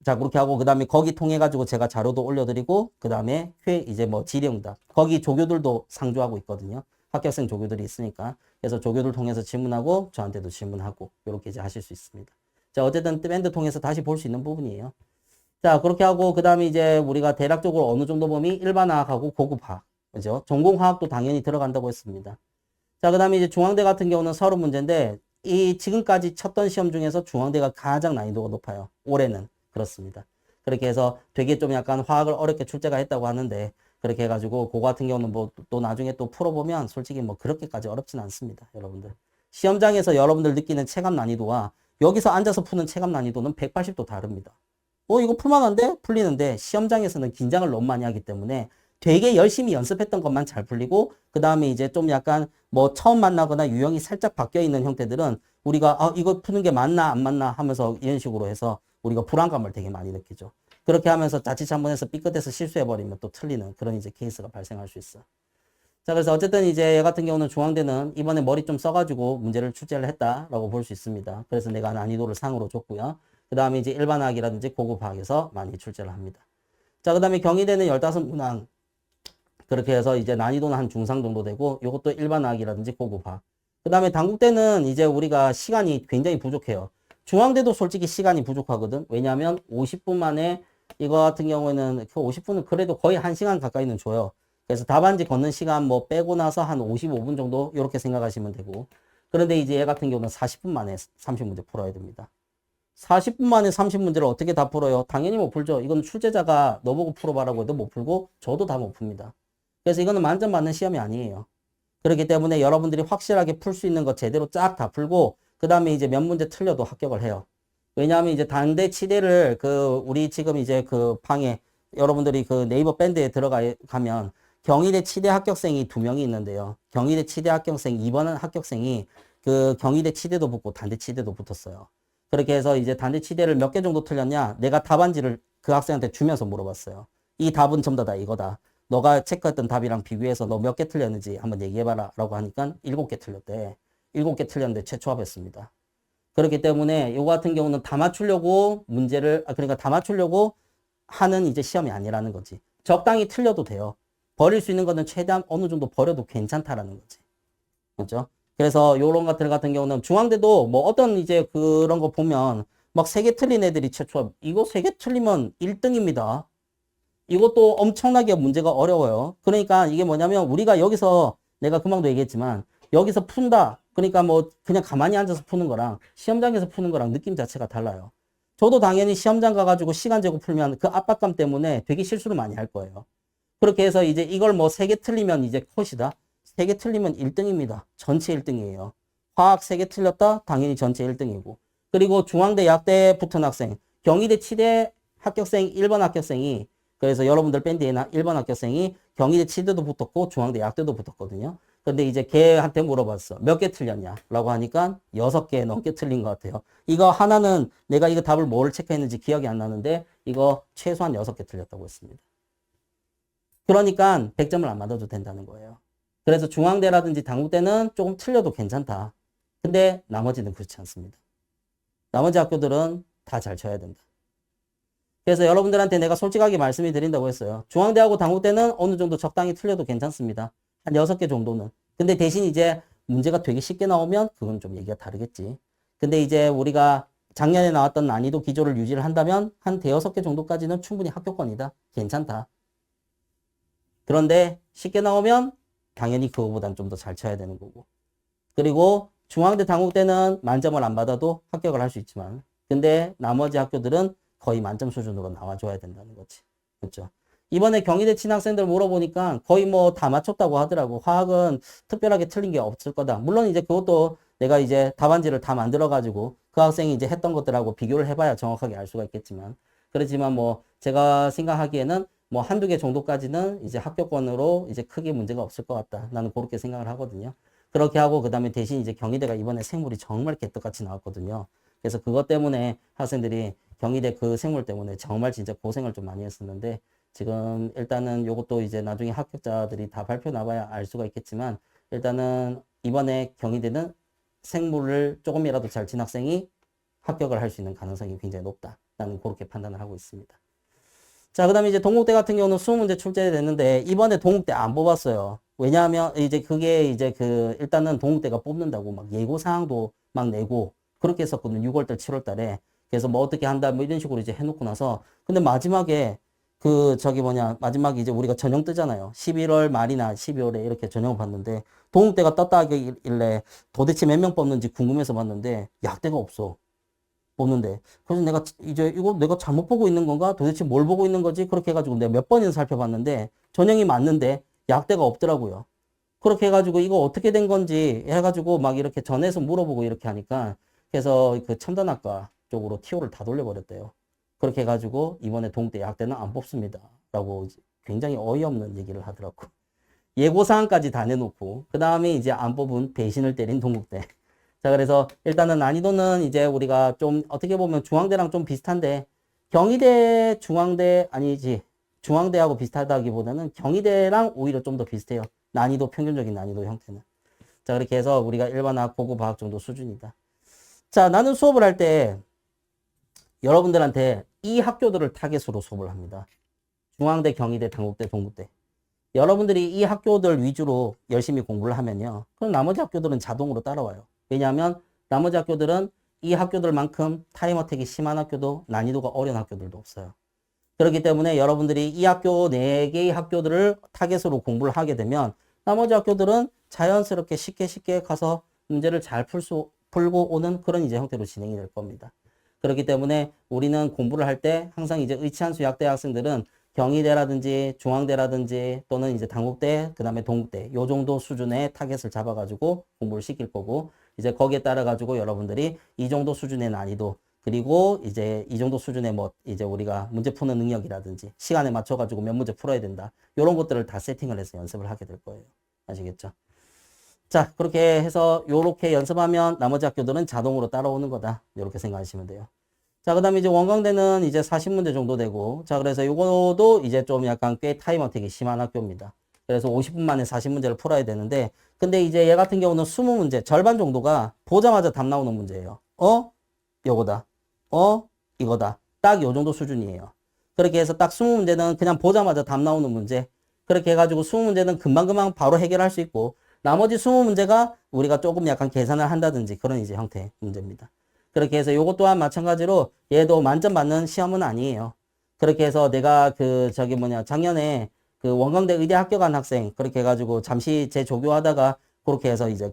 자, 그렇게 하고 그다음에 거기 통해 가지고 제가 자료도 올려드리고 그다음에 이제 뭐 질의응답 거기 조교들도 상주하고 있거든요. 합격생 조교들이 있으니까 그래서 조교들 통해서 질문하고 저한테도 질문하고 이렇게 이제 하실 수 있습니다. 자, 어쨌든 밴드 통해서 다시 볼 수 있는 부분이에요. 자, 그렇게 하고 그다음에 이제 우리가 대략적으로 어느 정도 범위 일반화학하고 고급화학 그죠? 전공화학도 당연히 들어간다고 했습니다. 자, 그 다음에 이제 중앙대 같은 경우는 서른 문제인데, 이 지금까지 쳤던 시험 중에서 중앙대가 가장 난이도가 높아요. 올해는. 그렇습니다. 그렇게 해서 되게 좀 약간 화학을 어렵게 출제가 했다고 하는데, 그렇게 해가지고, 그거 같은 경우는 뭐 또 나중에 또 풀어보면 솔직히 뭐 그렇게까지 어렵진 않습니다. 여러분들. 시험장에서 여러분들 느끼는 체감 난이도와 여기서 앉아서 푸는 체감 난이도는 180도 다릅니다. 이거 풀만한데? 풀리는데, 시험장에서는 긴장을 너무 많이 하기 때문에 되게 열심히 연습했던 것만 잘 풀리고 그 다음에 이제 좀 약간 뭐 처음 만나거나 유형이 살짝 바뀌어 있는 형태들은 우리가 이거 푸는 게 맞나 안 맞나 하면서 이런 식으로 해서 우리가 불안감을 되게 많이 느끼죠. 그렇게 하면서 자칫 잘못해서 삐끗해서 실수해버리면 또 틀리는 그런 이제 케이스가 발생할 수 있어. 자, 그래서 어쨌든 이제 얘 같은 경우는 중앙대는 이번에 머리 좀 써가지고 문제를 출제를 했다라고 볼 수 있습니다. 그래서 내가 난이도를 상으로 줬고요. 그 다음에 이제 일반화학이라든지 고급화학에서 많이 출제를 합니다. 자, 그 다음에 경희대는 15문항 그렇게 해서 이제 난이도는 한 중상 정도 되고 이것도 일반화학이라든지 고급화. 그 다음에 단국대는 이제 우리가 시간이 굉장히 부족해요. 중앙대도 솔직히 시간이 부족하거든. 왜냐하면 50분 만에 이거 같은 경우에는 그 50분은 그래도 거의 1시간 가까이는 줘요. 그래서 답안지 걷는 시간 뭐 빼고 나서 한 55분 정도 이렇게 생각하시면 되고. 그런데 이제 얘 같은 경우는 40분 만에 30문제 풀어야 됩니다. 40분 만에 30문제를 어떻게 다 풀어요? 당연히 못 풀죠. 이건 출제자가 너보고 풀어봐라고 해도 못 풀고 저도 다 못 풉니다. 그래서 이거는 만점 받는 시험이 아니에요. 그렇기 때문에 여러분들이 확실하게 풀 수 있는 거 제대로 쫙 다 풀고 그 다음에 이제 몇 문제 틀려도 합격을 해요. 왜냐하면 이제 단대 치대를 우리 지금 이제 그 방에 여러분들이 그 네이버 밴드에 들어가면 경희대 치대 합격생이 2명이 있는데요. 경희대 치대 합격생 2번 합격생이 그 경희대 치대도 붙고 단대 치대도 붙었어요. 그렇게 해서 이제 단대 치대를 몇 개 정도 틀렸냐? 내가 답안지를 그 학생한테 주면서 물어봤어요. 이 답은 전부 다 이거다. 너가 체크했던 답이랑 비교해서 너 몇 개 틀렸는지 한번 얘기해봐라 라고 하니까 7개 틀렸대. 7개 틀렸는데 최초 합했습니다. 그렇기 때문에 이거 같은 경우는 다 맞추려고 그러니까 다 맞추려고 하는 이제 시험이 아니라는 거지. 적당히 틀려도 돼요. 버릴 수 있는 거는 최대한 어느 정도 버려도 괜찮다라는 거지. 그죠? 그래서 요런 것들 같은 경우는 중앙대도 뭐 어떤 이제 그런 거 보면 막 3개 틀린 애들이 최초 이거 3개 틀리면 1등입니다. 이것도 엄청나게 문제가 어려워요. 그러니까 이게 뭐냐면 우리가 여기서 내가 금방도 얘기했지만 여기서 푼다. 그러니까 뭐 그냥 가만히 앉아서 푸는 거랑 시험장에서 푸는 거랑 느낌 자체가 달라요. 저도 당연히 시험장 가가지고 시간 재고 풀면 그 압박감 때문에 되게 실수를 많이 할 거예요. 그렇게 해서 이제 이걸 뭐 3개 틀리면 이제 컷이다. 3개 틀리면 1등입니다. 전체 1등이에요. 화학 3개 틀렸다? 당연히 전체 1등이고. 그리고 중앙대 약대 붙은 학생, 경희대 치대 합격생 1번 합격생이 그래서 여러분들 밴드에 1번 합격생이 경희대 치대도 붙었고 중앙대 약대도 붙었거든요. 근데 이제 걔한테 물어봤어. 몇 개 틀렸냐? 라고 하니까 6개 넘게 틀린 것 같아요. 이거 하나는 내가 이거 답을 뭘 체크했는지 기억이 안 나는데 이거 최소한 6개 틀렸다고 했습니다. 그러니까 100점을 안 맞아도 된다는 거예요. 그래서 중앙대라든지 당국대는 조금 틀려도 괜찮다. 근데 나머지는 그렇지 않습니다. 나머지 학교들은 다 잘 쳐야 된다. 그래서 여러분들한테 내가 솔직하게 말씀을 드린다고 했어요. 중앙대하고 당국대는 어느 정도 적당히 틀려도 괜찮습니다. 한 6개 정도는. 근데 대신 이제 문제가 되게 쉽게 나오면 그건 좀 얘기가 다르겠지. 근데 이제 우리가 작년에 나왔던 난이도 기조를 유지를 한다면 한 5-6개 정도까지는 충분히 합격권이다. 괜찮다. 그런데 쉽게 나오면 당연히 그거보단 좀 더 잘 쳐야 되는 거고. 그리고 중앙대 당국대는 만점을 안 받아도 합격을 할 수 있지만 근데 나머지 학교들은 거의 만점 수준으로 나와줘야 된다는 거지. 그렇죠? 이번에 경희대 친학생들 물어보니까 거의 뭐 다 맞췄다고 하더라고. 화학은 특별하게 틀린 게 없을 거다. 물론 이제 그것도 내가 이제 답안지를 다 만들어가지고 그 학생이 이제 했던 것들하고 비교를 해봐야 정확하게 알 수가 있겠지만 그렇지만 뭐 제가 생각하기에는 뭐 한두 개 정도까지는 이제 합격권으로 이제 크게 문제가 없을 것 같다. 나는 그렇게 생각을 하거든요. 그렇게 하고 그다음에 대신 이제 경희대가 이번에 생물이 정말 개떡같이 나왔거든요. 그래서 그것 때문에 학생들이 경희대 그 생물 때문에 정말 진짜 고생을 좀 많이 했었는데 지금 일단은 요것도 이제 나중에 합격자들이 다 발표 나봐야 알 수가 있겠지만 일단은 이번에 경희대는 생물을 조금이라도 잘 친 학생이 합격을 할 수 있는 가능성이 굉장히 높다. 나는 그렇게 판단을 하고 있습니다. 자, 그 다음에 이제 동국대 같은 경우는 20문제 출제됐는데 이번에 동국대 안 뽑았어요. 왜냐하면 이제 그게 이제 그 일단은 동국대가 뽑는다고 막 예고사항도 막 내고 그렇게 했었거든요. 6월달, 7월달에. 그래서 뭐 어떻게 한다 뭐 이런 식으로 이제 해놓고 나서 근데 마지막에 그 저기 뭐냐 마지막에 이제 우리가 전형 뜨잖아요. 11월 말이나 12월에 이렇게 전형을 봤는데 동국대가 떴다 하길래 도대체 몇 명 뽑는지 궁금해서 봤는데 약대가 없어. 보는데 그래서 내가 이제 이거 내가 잘못 보고 있는 건가? 도대체 뭘 보고 있는 거지? 그렇게 해가지고 내가 몇 번이나 살펴봤는데 전형이 맞는데 약대가 없더라고요. 그렇게 해가지고 이거 어떻게 된 건지 해가지고 막 이렇게 전해서 물어보고 이렇게 하니까 그래서 그 첨단학과 쪽으로 TO를 다 돌려버렸대요. 그렇게 해가지고 이번에 동대 약대는 안 뽑습니다. 라고 굉장히 어이없는 얘기를 하더라고. 예고사항까지 다 내놓고 그 다음에 이제 안 뽑은 배신을 때린 동국대. 자, 그래서 일단은 난이도는 이제 우리가 좀 어떻게 보면 중앙대랑 좀 비슷한데 경희대, 중앙대 아니지 중앙대하고 비슷하다기보다는 경희대랑 오히려 좀 더 비슷해요. 난이도 평균적인 난이도 형태는. 자, 그렇게 해서 우리가 일반학, 고급 과학 정도 수준이다. 자, 나는 수업을 할 때 여러분들한테 이 학교들을 타겟으로 수업을 합니다. 중앙대, 경희대, 당국대, 동국대. 여러분들이 이 학교들 위주로 열심히 공부를 하면요. 그럼 나머지 학교들은 자동으로 따라와요. 왜냐하면 나머지 학교들은 이 학교들만큼 타임어택이 심한 학교도 난이도가 어려운 학교들도 없어요. 그렇기 때문에 여러분들이 이 학교 4개의 학교들을 타겟으로 공부를 하게 되면 나머지 학교들은 자연스럽게 쉽게 가서 문제를 잘 풀고 오는 그런 이제 형태로 진행이 될 겁니다. 그렇기 때문에 우리는 공부를 할 때 항상 이제 의치한수 약대 학생들은 경희대라든지 중앙대라든지 또는 이제 당국대, 그 다음에 동국대 요 정도 수준의 타겟을 잡아가지고 공부를 시킬 거고 이제 거기에 따라 가지고 여러분들이 이 정도 수준의 난이도 그리고 이제 이 정도 수준의 뭐 이제 우리가 문제 푸는 능력이라든지 시간에 맞춰 가지고 몇 문제 풀어야 된다. 이런 것들을 다 세팅을 해서 연습을 하게 될 거예요. 아시겠죠? 자, 그렇게 해서 요렇게 연습하면 나머지 학교들은 자동으로 따라오는 거다. 이렇게 생각하시면 돼요. 자, 그 다음에 이제 원광대는 이제 40문제 정도 되고, 자, 그래서 요거도 이제 좀 약간 꽤 타임어택이 심한 학교입니다. 그래서 50분 만에 40문제를 풀어야 되는데, 근데 이제 얘 같은 경우는 20문제, 절반 정도가 보자마자 답 나오는 문제예요. 요거다. 이거다. 딱 요 정도 수준이에요. 그렇게 해서 딱 20문제는 그냥 보자마자 답 나오는 문제. 그렇게 해가지고 20문제는 금방금방 바로 해결할 수 있고, 나머지 20문제가 우리가 조금 약간 계산을 한다든지 그런 이제 형태의 문제입니다. 그렇게 해서 요것 또한 마찬가지로 얘도 만점 받는 시험은 아니에요. 그렇게 해서 내가 작년에 그 원광대 의대 합격한 학생 그렇게 해가지고 잠시 재조교하다가 그렇게 해서 이제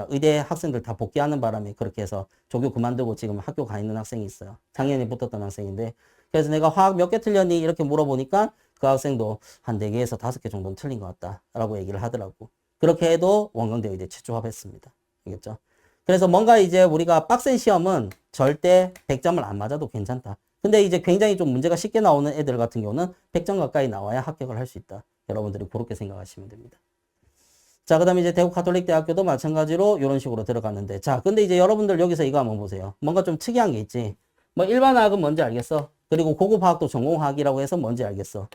의대 학생들 다 복귀하는 바람에 그렇게 해서 조교 그만두고 지금 학교 가 있는 학생이 있어요. 작년에 붙었던 학생인데 그래서 내가 화학 몇 개 틀렸니? 이렇게 물어보니까 그 학생도 한 4개에서 5개 정도는 틀린 것 같다라고 얘기를 하더라고. 그렇게 해도 원광대 의대 최초합했습니다. 알겠죠? 그래서 뭔가 이제 우리가 빡센 시험은 절대 100점을 안 맞아도 괜찮다. 근데 이제 굉장히 좀 문제가 쉽게 나오는 애들 같은 경우는 100점 가까이 나와야 합격을 할 수 있다. 여러분들이 그렇게 생각하시면 됩니다. 자, 그 다음에 이제 대구 가톨릭대학교도 마찬가지로 이런 식으로 들어갔는데. 자, 근데 이제 여러분들 여기서 이거 한번 보세요. 뭔가 좀 특이한 게 있지. 뭐 일반화학은 뭔지 알겠어? 그리고 고급화학도 전공화학이라고 해서 뭔지 알겠어?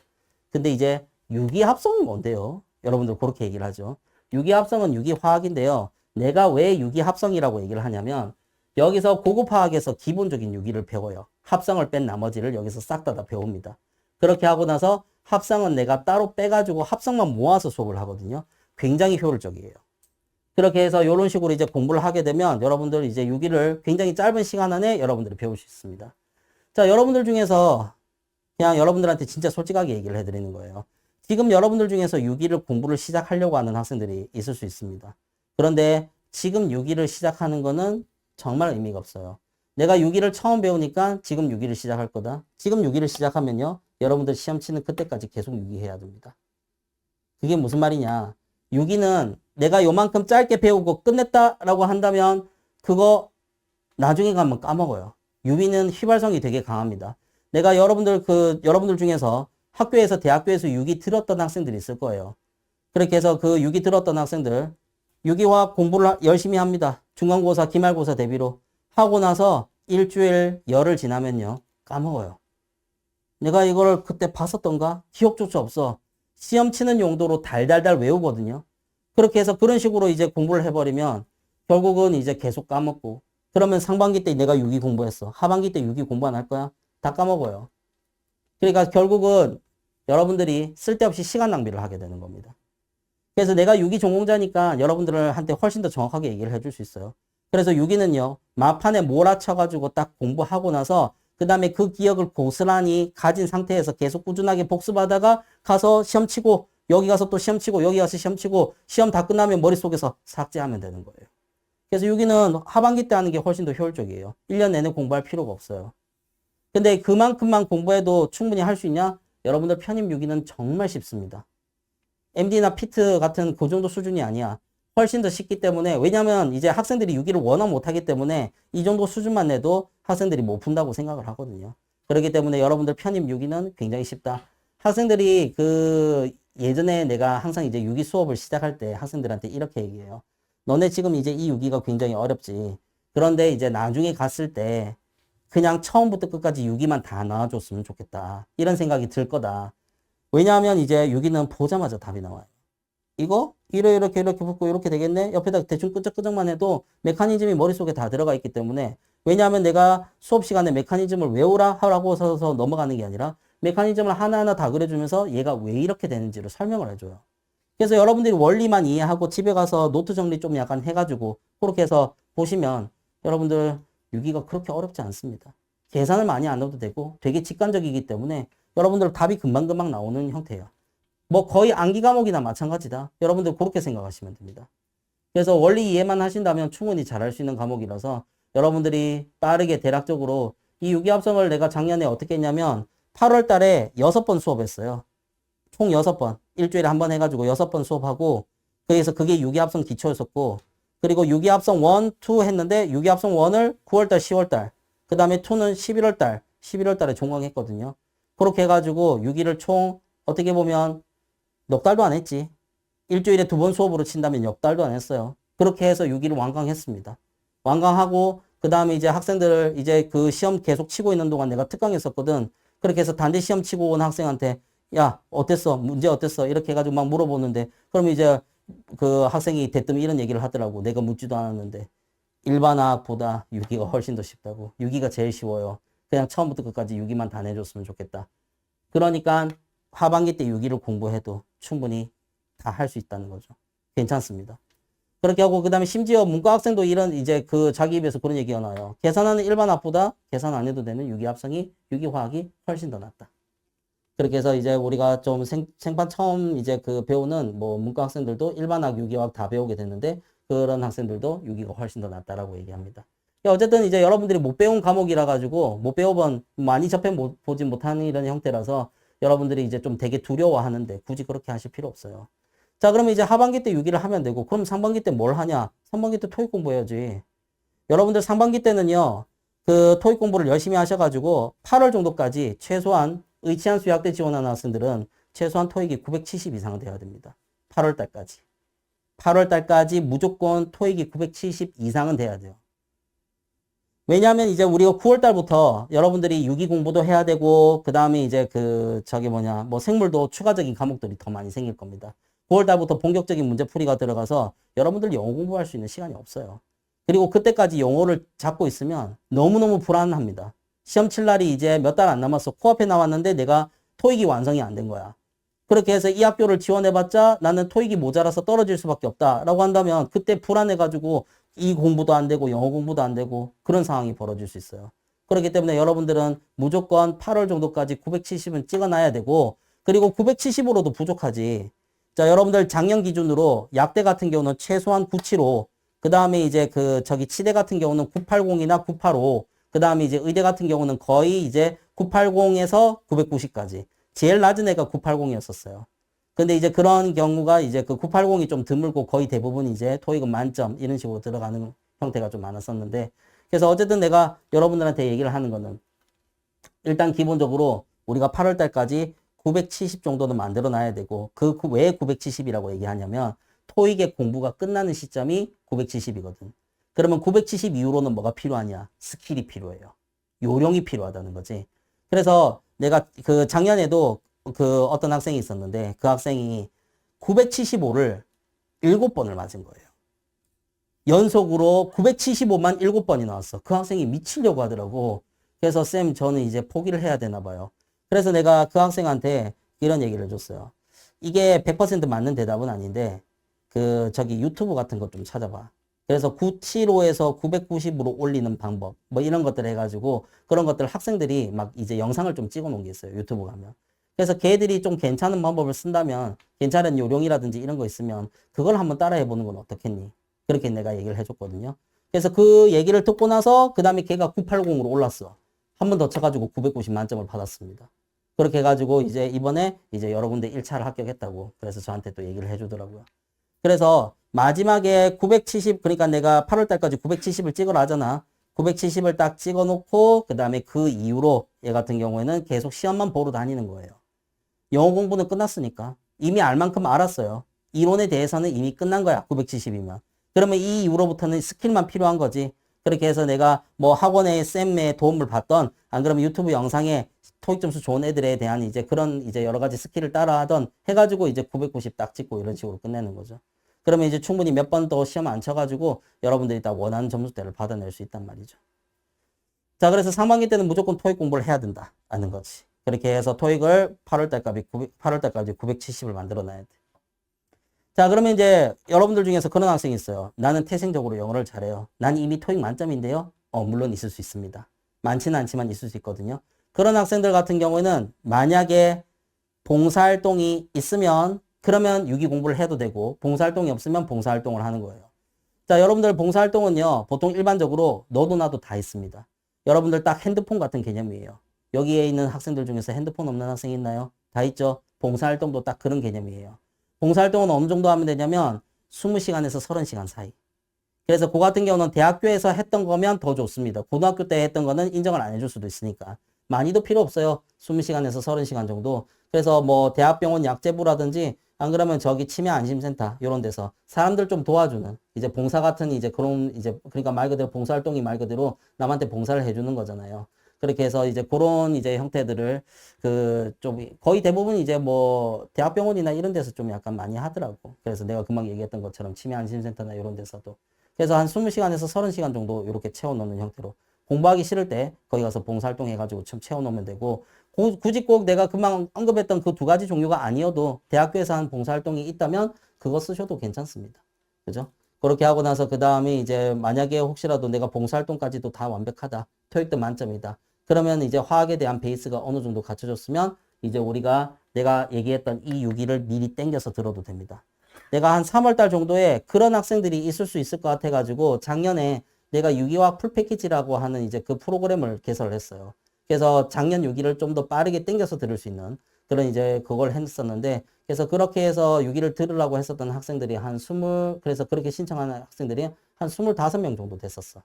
근데 이제 유기합성이 뭔데요? 여러분들 그렇게 얘기를 하죠. 유기합성은 유기화학인데요. 내가 왜 유기합성이라고 얘기를 하냐면 여기서 고급화학에서 기본적인 유기를 배워요. 합성을 뺀 나머지를 여기서 싹 다 배웁니다. 그렇게 하고 나서 합성은 내가 따로 빼가지고 합성만 모아서 수업을 하거든요. 굉장히 효율적이에요. 그렇게 해서 이런 식으로 이제 공부를 하게 되면 여러분들 이제 유기를 굉장히 짧은 시간 안에 여러분들이 배울 수 있습니다. 자, 여러분들 중에서 그냥 여러분들한테 진짜 솔직하게 얘기를 해드리는 거예요. 지금 여러분들 중에서 유기를 공부를 시작하려고 하는 학생들이 있을 수 있습니다. 그런데 지금 유기를 시작하는 거는 정말 의미가 없어요. 내가 유기를 처음 배우니까 지금 유기를 시작할 거다. 지금 유기를 시작하면요. 여러분들 시험 치는 그때까지 계속 유기해야 됩니다. 그게 무슨 말이냐. 유기는 내가 요만큼 짧게 배우고 끝냈다라고 한다면 그거 나중에 가면 까먹어요. 유기는 휘발성이 되게 강합니다. 내가 여러분들 중에서 학교에서 대학교에서 유기 들었던 학생들이 있을 거예요. 그렇게 해서 그 유기 들었던 학생들 유기화학 공부를 열심히 합니다. 중간고사, 기말고사 대비로 하고 나서 일주일, 열흘 지나면요. 까먹어요. 내가 이걸 그때 봤었던가? 기억조차 없어. 시험 치는 용도로 달달달 외우거든요. 그렇게 해서 그런 식으로 이제 공부를 해버리면 결국은 이제 계속 까먹고 그러면 상반기 때 내가 유기 공부했어. 하반기 때 유기 공부 안 할 거야? 다 까먹어요. 그러니까 결국은 여러분들이 쓸데없이 시간 낭비를 하게 되는 겁니다. 그래서 내가 유기 전공자니까 여러분들한테 훨씬 더 정확하게 얘기를 해줄 수 있어요. 그래서 유기는요, 마판에 몰아쳐가지고 딱 공부하고 나서 그 다음에 그 기억을 고스란히 가진 상태에서 계속 꾸준하게 복습하다가 가서 시험 치고 여기 가서 또 시험 치고 여기 가서 시험 치고 시험 다 끝나면 머릿속에서 삭제하면 되는 거예요. 그래서 유기는 하반기 때 하는 게 훨씬 더 효율적이에요. 1년 내내 공부할 필요가 없어요. 근데 그만큼만 공부해도 충분히 할 수 있냐? 여러분들 편입 유기는 정말 쉽습니다. MD나 피트 같은 그 정도 수준이 아니야. 훨씬 더 쉽기 때문에 왜냐면 이제 학생들이 유기를 워낙 못하기 때문에 이 정도 수준만 내도 학생들이 못 푼다고 생각을 하거든요. 그렇기 때문에 여러분들 편입 유기는 굉장히 쉽다. 학생들이 예전에 내가 항상 이제 유기 수업을 시작할 때 학생들한테 이렇게 얘기해요. 너네 지금 이제 이 유기가 굉장히 어렵지. 그런데 이제 나중에 갔을 때 그냥 처음부터 끝까지 유기만 다 나와줬으면 좋겠다. 이런 생각이 들 거다. 왜냐하면 이제 유기는 보자마자 답이 나와요. 이거 이렇게 붙고 이렇게 되겠네. 옆에다 대충 끄적끄적만 해도 메커니즘이 머릿속에 다 들어가 있기 때문에 왜냐하면 내가 수업 시간에 메커니즘을 외우라 하라고 서서 넘어가는 게 아니라 메커니즘을 하나하나 다 그려주면서 얘가 왜 이렇게 되는지를 설명을 해줘요. 그래서 여러분들이 원리만 이해하고 집에 가서 노트 정리 좀 약간 해가지고 그렇게 해서 보시면 여러분들 유기가 그렇게 어렵지 않습니다. 계산을 많이 안 넣어도 되고 되게 직관적이기 때문에 여러분들 답이 금방금방 나오는 형태예요. 뭐 거의 암기 과목이나 마찬가지다. 여러분들 그렇게 생각하시면 됩니다. 그래서 원리 이해만 하신다면 충분히 잘할 수 있는 과목이라서 여러분들이 빠르게 대략적으로 이 유기합성을 내가 작년에 어떻게 했냐면 8월 달에 6번 수업했어요. 총 6번. 일주일에 한 번 해가지고 6번 수업하고 그래서 그게 유기합성 기초였었고 그리고 유기합성 1, 2 했는데 유기합성 1을 9월달, 10월달 그 다음에 2는 11월달, 11월달에 종강했거든요. 그렇게 해가지고 6일을 총 어떻게 보면 넉 달도 안 했지. 일주일에 2번 수업으로 친다면 역 달도 안 했어요. 그렇게 해서 6일을 완강했습니다. 완강하고 그 다음에 이제 학생들을 이제 그 시험 계속 치고 있는 동안 내가 특강했었거든. 그렇게 해서 단대 시험 치고 온 학생한테 야 어땠어? 문제 어땠어? 이렇게 해가지고 막 물어보는데 그럼 이제 그 학생이 대뜸 이런 얘기를 하더라고. 내가 묻지도 않았는데 일반화학보다 유기가 훨씬 더 쉽다고. 유기가 제일 쉬워요. 그냥 처음부터 끝까지 유기만 다 내줬으면 좋겠다. 그러니까 하반기 때 유기를 공부해도 충분히 다 할 수 있다는 거죠. 괜찮습니다. 그렇게 하고, 그 다음에 심지어 문과 학생도 이런, 이제 그 자기 입에서 그런 얘기가 나와요. 계산하는 일반 학보다 계산 안 해도 되는 유기합성이, 유기화학이 훨씬 더 낫다. 그렇게 해서 이제 우리가 좀 생판 처음 이제 그 배우는 뭐 문과 학생들도 일반학, 유기화학 다 배우게 됐는데 그런 학생들도 유기가 훨씬 더 낫다라고 얘기합니다. 어쨌든 이제 여러분들이 못 배운 과목이라 가지고 못 배워본 많이 보지 못하는 이런 형태라서 여러분들이 이제 좀 되게 두려워하는데 굳이 그렇게 하실 필요 없어요. 자, 그러면 이제 하반기 때 유기를 하면 되고 그럼 상반기 때 뭘 하냐? 상반기 때 토익 공부해야지. 여러분들 상반기 때는요. 그 토익 공부를 열심히 하셔가지고 8월 정도까지 최소한 의치한 수학대 지원하는 학생들은 최소한 토익이 970 이상 돼야 됩니다. 8월 달까지. 8월 달까지 무조건 토익이 970 이상은 돼야 돼요. 왜냐하면 이제 우리가 9월 달부터 여러분들이 유기 공부도 해야 되고 그 다음에 이제 그 저기 뭐냐 뭐 생물도 추가적인 과목들이 더 많이 생길 겁니다. 9월 달부터 본격적인 문제풀이가 들어가서 여러분들 영어 공부할 수 있는 시간이 없어요. 그리고 그때까지 영어를 잡고 있으면 너무너무 불안합니다. 시험 칠 날이 이제 몇 달 안 남았어. 코앞에 나왔는데 내가 토익이 완성이 안 된 거야. 그렇게 해서 이 학교를 지원해봤자 나는 토익이 모자라서 떨어질 수밖에 없다라고 한다면 그때 불안해가지고 이 공부도 안 되고 영어 공부도 안 되고 그런 상황이 벌어질 수 있어요. 그렇기 때문에 여러분들은 무조건 8월 정도까지 970은 찍어놔야 되고 그리고 970으로도 부족하지. 자, 여러분들 작년 기준으로 약대 같은 경우는 최소한 975, 그 다음에 이제 그 저기 치대 같은 경우는 980이나 985, 그 다음에 이제 의대 같은 경우는 거의 이제 980에서 990까지. 제일 낮은 애가 980이었었어요. 근데 이제 그런 경우가 이제 그 980이 좀 드물고 거의 대부분 이제 토익은 만점 이런 식으로 들어가는 형태가 좀 많았었는데 그래서 어쨌든 내가 여러분들한테 얘기를 하는 거는 일단 기본적으로 우리가 8월 달까지 970 정도는 만들어 놔야 되고 그 왜 970이라고 얘기하냐면 토익의 공부가 끝나는 시점이 970이거든. 그러면 970 이후로는 뭐가 필요하냐? 스킬이 필요해요. 요령이 필요하다는 거지. 그래서 내가 그 작년에도 그 어떤 학생이 있었는데 그 학생이 975를 7번을 맞은 거예요. 연속으로 975만 7번이 나왔어. 그 학생이 미치려고 하더라고. 그래서 쌤 저는 이제 포기를 해야 되나 봐요. 그래서 내가 그 학생한테 이런 얘기를 해줬어요. 이게 100% 맞는 대답은 아닌데 그 저기 유튜브 같은 것 좀 찾아봐. 그래서 975에서 990으로 올리는 방법 뭐 이런 것들 해가지고 그런 것들 학생들이 막 이제 영상을 좀 찍어 놓은 게 있어요. 유튜브 가면. 그래서 걔들이 좀 괜찮은 방법을 쓴다면 괜찮은 요령이라든지 이런 거 있으면 그걸 한번 따라해 보는 건 어떻겠니? 그렇게 내가 얘기를 해줬거든요. 그래서 그 얘기를 듣고 나서 그 다음에 걔가 980으로 올랐어. 한 번 더 쳐가지고 990 만점을 받았습니다. 그렇게 해가지고 이제 이번에 이제 여러 군데 1차를 합격했다고 그래서 저한테 또 얘기를 해주더라고요. 그래서 마지막에 970 그러니까 내가 8월 달까지 970을 찍으라 하잖아. 970을 딱 찍어 놓고 그 다음에 그 이후로 얘 같은 경우에는 계속 시험만 보러 다니는 거예요. 영어 공부는 끝났으니까 이미 알 만큼 알았어요. 이론에 대해서는 이미 끝난 거야. 970이면. 그러면 이 이후로부터는 스킬만 필요한 거지. 그렇게 해서 내가 뭐 학원의 쌤의 도움을 받던 안 그러면 유튜브 영상에 토익 점수 좋은 애들에 대한 이제 그런 이제 여러 가지 스킬을 따라 하던 해가지고 이제 990 딱 찍고 이런 식으로 끝내는 거죠. 그러면 이제 충분히 몇 번 더 시험 안 쳐가지고 여러분들이 다 원하는 점수대를 받아낼 수 있단 말이죠. 자, 그래서 상반기 때는 무조건 토익 공부를 해야 된다는 거지. 그렇게 해서 토익을 8월 달까지 970을 만들어 놔야 돼. 자, 그러면 이제 여러분들 중에서 그런 학생이 있어요. 나는 태생적으로 영어를 잘해요. 난 이미 토익 만점인데요. 물론 있을 수 있습니다. 많지는 않지만 있을 수 있거든요. 그런 학생들 같은 경우에는 만약에 봉사활동이 있으면 그러면 유기 공부를 해도 되고 봉사활동이 없으면 봉사활동을 하는 거예요. 자, 여러분들 봉사활동은요. 보통 일반적으로 너도 나도 다 있습니다. 여러분들 딱 핸드폰 같은 개념이에요. 여기에 있는 학생들 중에서 핸드폰 없는 학생이 있나요? 다 있죠. 봉사활동도 딱 그런 개념이에요. 봉사활동은 어느 정도 하면 되냐면 20시간에서 30시간 사이. 그래서 그 같은 경우는 대학교에서 했던 거면 더 좋습니다. 고등학교 때 했던 거는 인정을 안 해줄 수도 있으니까. 많이도 필요 없어요. 20시간에서 30시간 정도. 그래서 뭐 대학병원 약제부라든지 안 그러면 저기 치매안심센터 이런 데서 사람들 좀 도와주는 이제 봉사 같은 이제 그런 이제 그러니까 말 그대로 봉사활동이 말 그대로 남한테 봉사를 해주는 거잖아요. 그렇게 해서 이제 그런 이제 형태들을 그 좀 거의 대부분 이제 뭐 대학병원이나 이런 데서 좀 약간 많이 하더라고. 그래서 내가 금방 얘기했던 것처럼 치매안심센터나 이런 데서도 그래서 한 20시간에서 30시간 정도 이렇게 채워놓는 형태로 공부하기 싫을 때 거기 가서 봉사활동 해가지고 좀 채워놓으면 되고 굳이 꼭 내가 금방 언급했던 그 두 가지 종류가 아니어도 대학교에서 한 봉사활동이 있다면 그거 쓰셔도 괜찮습니다. 그죠? 그렇게 하고 나서 그 다음에 이제 만약에 혹시라도 내가 봉사활동까지도 다 완벽하다. 토익도 만점이다. 그러면 이제 화학에 대한 베이스가 어느 정도 갖춰졌으면 이제 우리가 내가 얘기했던 이 6일을 미리 땡겨서 들어도 됩니다. 내가 한 3월 달 정도에 그런 학생들이 있을 수 있을 것 같아가지고 작년에 내가 유기화학 풀 패키지라고 하는 이제 그 프로그램을 개설을 했어요. 그래서 작년 6일을 좀 더 빠르게 땡겨서 들을 수 있는 그런 이제 그걸 했었는데 그래서 그렇게 해서 6일을 들으라고 했었던 학생들이 한 20, 그래서 그렇게 신청하는 학생들이 한 25명 정도 됐었어.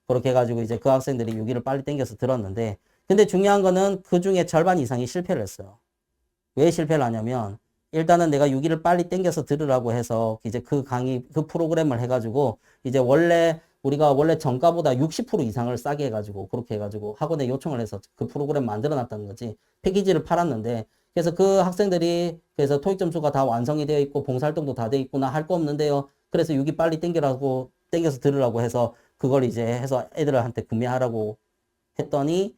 그렇게 해가지고 이제 그 학생들이 6일을 빨리 땡겨서 들었는데 근데 중요한 거는 그 중에 절반 이상이 실패를 했어요. 왜 실패를 하냐면 일단은 내가 6일을 빨리 땡겨서 들으라고 해서 이제 그 강의, 그 프로그램을 해가지고 이제 우리가 원래 정가보다 60% 이상을 싸게 해가지고 그렇게 해가지고 학원에 요청을 해서 그 프로그램 만들어 놨다는 거지. 패키지를 팔았는데 그래서 그 학생들이 그래서 토익 점수가 다 완성이 되어 있고 봉사활동도 다 되어 있구나 할 거 없는데요. 그래서 6일 빨리 땡겨서 들으라고 해서 그걸 이제 해서 애들한테 구매하라고 했더니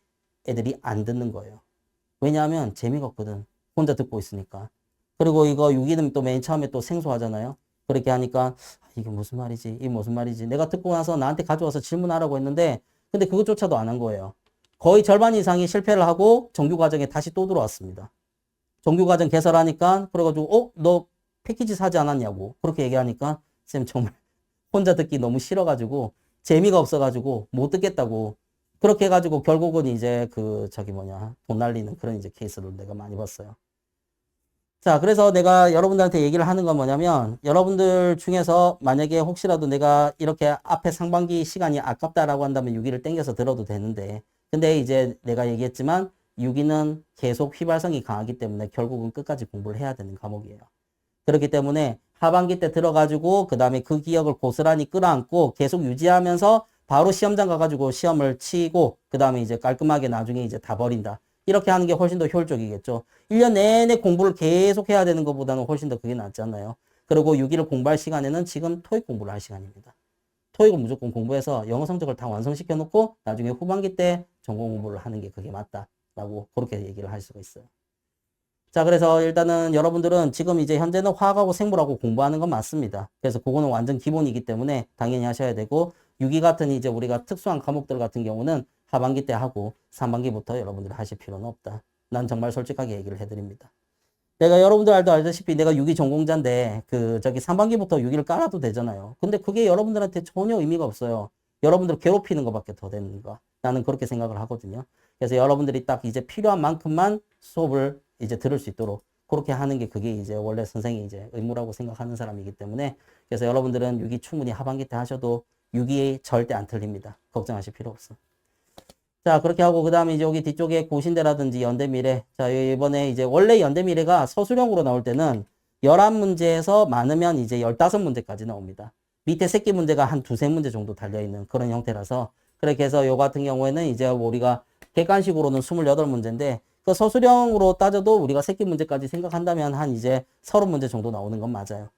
애들이 안 듣는 거예요. 왜냐하면 재미가 없거든. 혼자 듣고 있으니까. 그리고 이거 유기는 또 맨 처음에 또 생소하잖아요. 그렇게 하니까 이게 무슨 말이지? 이게 무슨 말이지? 내가 듣고 나서 나한테 가져와서 질문하라고 했는데 근데 그것조차도 안 한 거예요. 거의 절반 이상이 실패를 하고 정규 과정에 다시 또 들어왔습니다. 정규 과정 개설하니까 그래가지고 너 패키지 사지 않았냐고 그렇게 얘기하니까 쌤 정말 혼자 듣기 너무 싫어가지고 재미가 없어가지고 못 듣겠다고 그렇게 해가지고 결국은 이제 돈 날리는 그런 이제 케이스를 내가 많이 봤어요. 자, 그래서 내가 여러분들한테 얘기를 하는 건 뭐냐면 여러분들 중에서 만약에 혹시라도 내가 이렇게 앞에 상반기 시간이 아깝다라고 한다면 6일을 땡겨서 들어도 되는데 근데 이제 내가 얘기했지만 6위는 계속 휘발성이 강하기 때문에 결국은 끝까지 공부를 해야 되는 과목이에요. 그렇기 때문에 하반기 때 들어가지고 그 다음에 그 기억을 고스란히 끌어안고 계속 유지하면서 바로 시험장 가가지고 시험을 치고 그 다음에 이제 깔끔하게 나중에 이제 다 버린다. 이렇게 하는 게 훨씬 더 효율적이겠죠. 1년 내내 공부를 계속 해야 되는 것보다는 훨씬 더 그게 낫잖아요. 그리고 6일을 공부할 시간에는 지금 토익 공부를 할 시간입니다. 토익을 무조건 공부해서 영어 성적을 다 완성시켜 놓고 나중에 후반기 때 전공 공부를 하는 게 그게 맞다라고 그렇게 얘기를 할 수가 있어요. 자, 그래서 일단은 여러분들은 지금 이제 현재는 화학하고 생물하고 공부하는 건 맞습니다. 그래서 그거는 완전 기본이기 때문에 당연히 하셔야 되고 6위 같은 이제 우리가 특수한 과목들 같은 경우는 하반기 때 하고 3반기부터 여러분들이 하실 필요는 없다. 난 정말 솔직하게 얘기를 해드립니다. 내가 여러분들도 알다시피 내가 6위 전공자인데 저기 3반기부터 6위를 깔아도 되잖아요. 근데 그게 여러분들한테 전혀 의미가 없어요. 여러분들 괴롭히는 것밖에 더 되는 거. 나는 그렇게 생각을 하거든요. 그래서 여러분들이 딱 이제 필요한 만큼만 수업을 이제 들을 수 있도록 그렇게 하는 게 그게 이제 원래 선생이 이제 의무라고 생각하는 사람이기 때문에 그래서 여러분들은 6위 충분히 하반기 때 하셔도 6위 절대 안 틀립니다. 걱정하실 필요 없어. 자, 그렇게 하고, 그 다음에 이제 여기 뒤쪽에 고신대라든지 연대미래. 자, 이번에 이제 원래 연대미래가 서술형으로 나올 때는 11문제에서 많으면 이제 15문제까지 나옵니다. 밑에 새끼 문제가 한 두세 문제 정도 달려있는 그런 형태라서. 그렇게 해서 요 같은 경우에는 이제 우리가 객관식으로는 28문제인데, 그 서술형으로 따져도 우리가 새끼 문제까지 생각한다면 한 이제 30문제 정도 나오는 건 맞아요.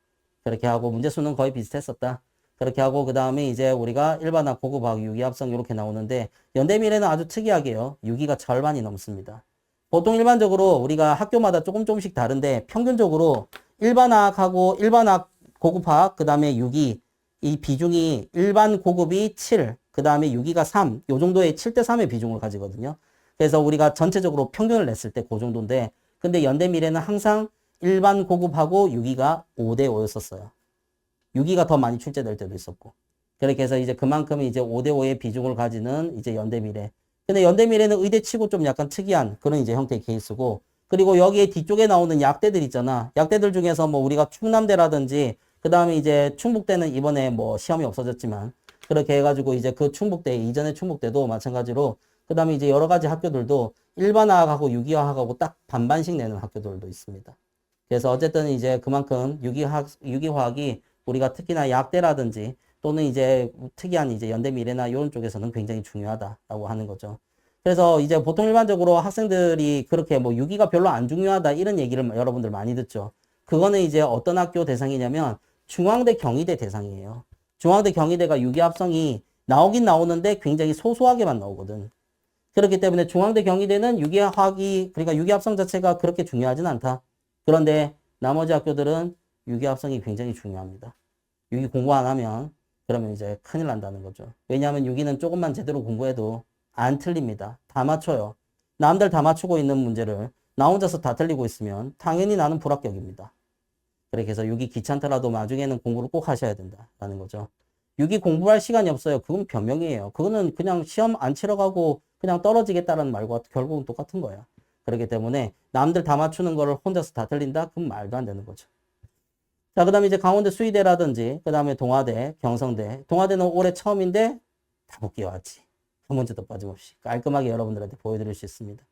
그렇게 하고 문제 수는 거의 비슷했었다. 그렇게 하고 그 다음에 이제 우리가 일반학, 고급학, 유기합성 이렇게 나오는데 연대미래는 아주 특이하게요. 유기가 절반이 넘습니다. 보통 일반적으로 우리가 학교마다 조금씩 다른데 평균적으로 일반학, 고급학, 그 다음에 유기 이 비중이 일반 고급이 7, 그 다음에 유기가 3, 요 정도의 7대 3의 비중을 가지거든요. 그래서 우리가 전체적으로 평균을 냈을 때 그 정도인데 근데 연대미래는 항상 일반 고급하고 유기가 5대 5였었어요. 6위가 더 많이 출제될 때도 있었고. 그렇게 해서 이제 그만큼 이제 5대5의 비중을 가지는 이제 연대미래. 근데 연대미래는 의대치고 좀 약간 특이한 그런 이제 형태의 케이스고. 그리고 여기에 뒤쪽에 나오는 약대들 있잖아. 약대들 중에서 뭐 우리가 충남대라든지 그 다음에 이제 충북대는 이번에 뭐 시험이 없어졌지만 그렇게 해가지고 이제 그 충북대, 이전의 충북대도 마찬가지로 그 다음에 이제 여러 가지 학교들도 일반화학하고 유기화학하고 딱 반반씩 내는 학교들도 있습니다. 그래서 어쨌든 이제 그만큼 유기화학이 우리가 특히나 약대라든지 또는 이제 특이한 이제 연대미래나 이런 쪽에서는 굉장히 중요하다라고 하는 거죠. 그래서 이제 보통 일반적으로 학생들이 그렇게 뭐 유기가 별로 안 중요하다 이런 얘기를 여러분들 많이 듣죠. 그거는 이제 어떤 학교 대상이냐면 중앙대 경희대 대상이에요. 중앙대 경희대가 유기합성이 나오긴 나오는데 굉장히 소소하게만 나오거든. 그렇기 때문에 중앙대 경희대는 유기화학이 그러니까 유기합성 자체가 그렇게 중요하진 않다. 그런데 나머지 학교들은 유기합성이 굉장히 중요합니다. 6기 공부 안 하면 그러면 이제 큰일 난다는 거죠. 왜냐하면 6기는 조금만 제대로 공부해도 안 틀립니다. 다 맞춰요. 남들 다 맞추고 있는 문제를 나 혼자서 다 틀리고 있으면 당연히 나는 불합격입니다. 그렇게 해서 6기 귀찮더라도 나중에는 공부를 꼭 하셔야 된다라는 거죠. 6기 공부할 시간이 없어요. 그건 변명이에요. 그거는 그냥 시험 안 치러 가고 그냥 떨어지겠다라는 말과 결국은 똑같은 거야. 그렇기 때문에 남들 다 맞추는 거를 혼자서 다 틀린다? 그건 말도 안 되는 거죠. 자, 그 다음에 이제 강원대 수의대라든지, 그 다음에 동아대, 경성대. 동아대는 올해 처음인데 다 복귀해왔지. 한 문제도 빠짐없이 깔끔하게 여러분들한테 보여드릴 수 있습니다.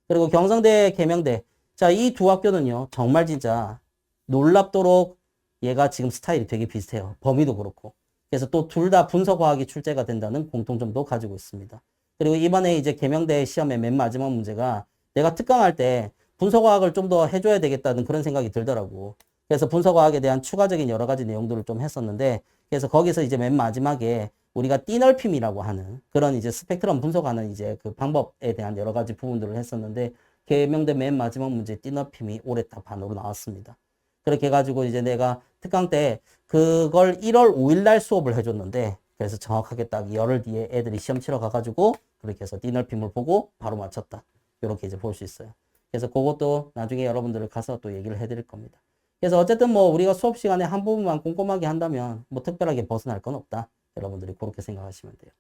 그리고 경성대, 계명대. 자, 이 두 학교는요, 정말 진짜 놀랍도록 얘가 지금 스타일이 되게 비슷해요. 범위도 그렇고. 그래서 또 둘 다 분석과학이 출제가 된다는 공통점도 가지고 있습니다. 그리고 이번에 이제 계명대 시험의 맨 마지막 문제가 내가 특강할 때 분석과학을 좀 더 해줘야 되겠다는 그런 생각이 들더라고. 그래서 분석과학에 대한 추가적인 여러 가지 내용들을 좀 했었는데, 그래서 거기서 이제 맨 마지막에 우리가 띠넓힘이라고 하는 그런 이제 스펙트럼 분석하는 이제 그 방법에 대한 여러 가지 부분들을 했었는데, 계명대 맨 마지막 문제 띠넓힘이 올해 다 반으로 나왔습니다. 그렇게 해가지고 이제 내가 특강 때 그걸 1월 5일 날 수업을 해줬는데, 그래서 정확하게 딱 열흘 뒤에 애들이 시험 치러 가가지고 그렇게 해서 띠넓힘을 보고 바로 맞췄다. 이렇게 이제 볼 수 있어요. 그래서 그것도 나중에 여러분들을 가서 또 얘기를 해드릴 겁니다. 그래서 어쨌든 뭐 우리가 수업 시간에 한 부분만 꼼꼼하게 한다면 뭐 특별하게 벗어날 건 없다. 여러분들이 그렇게 생각하시면 돼요.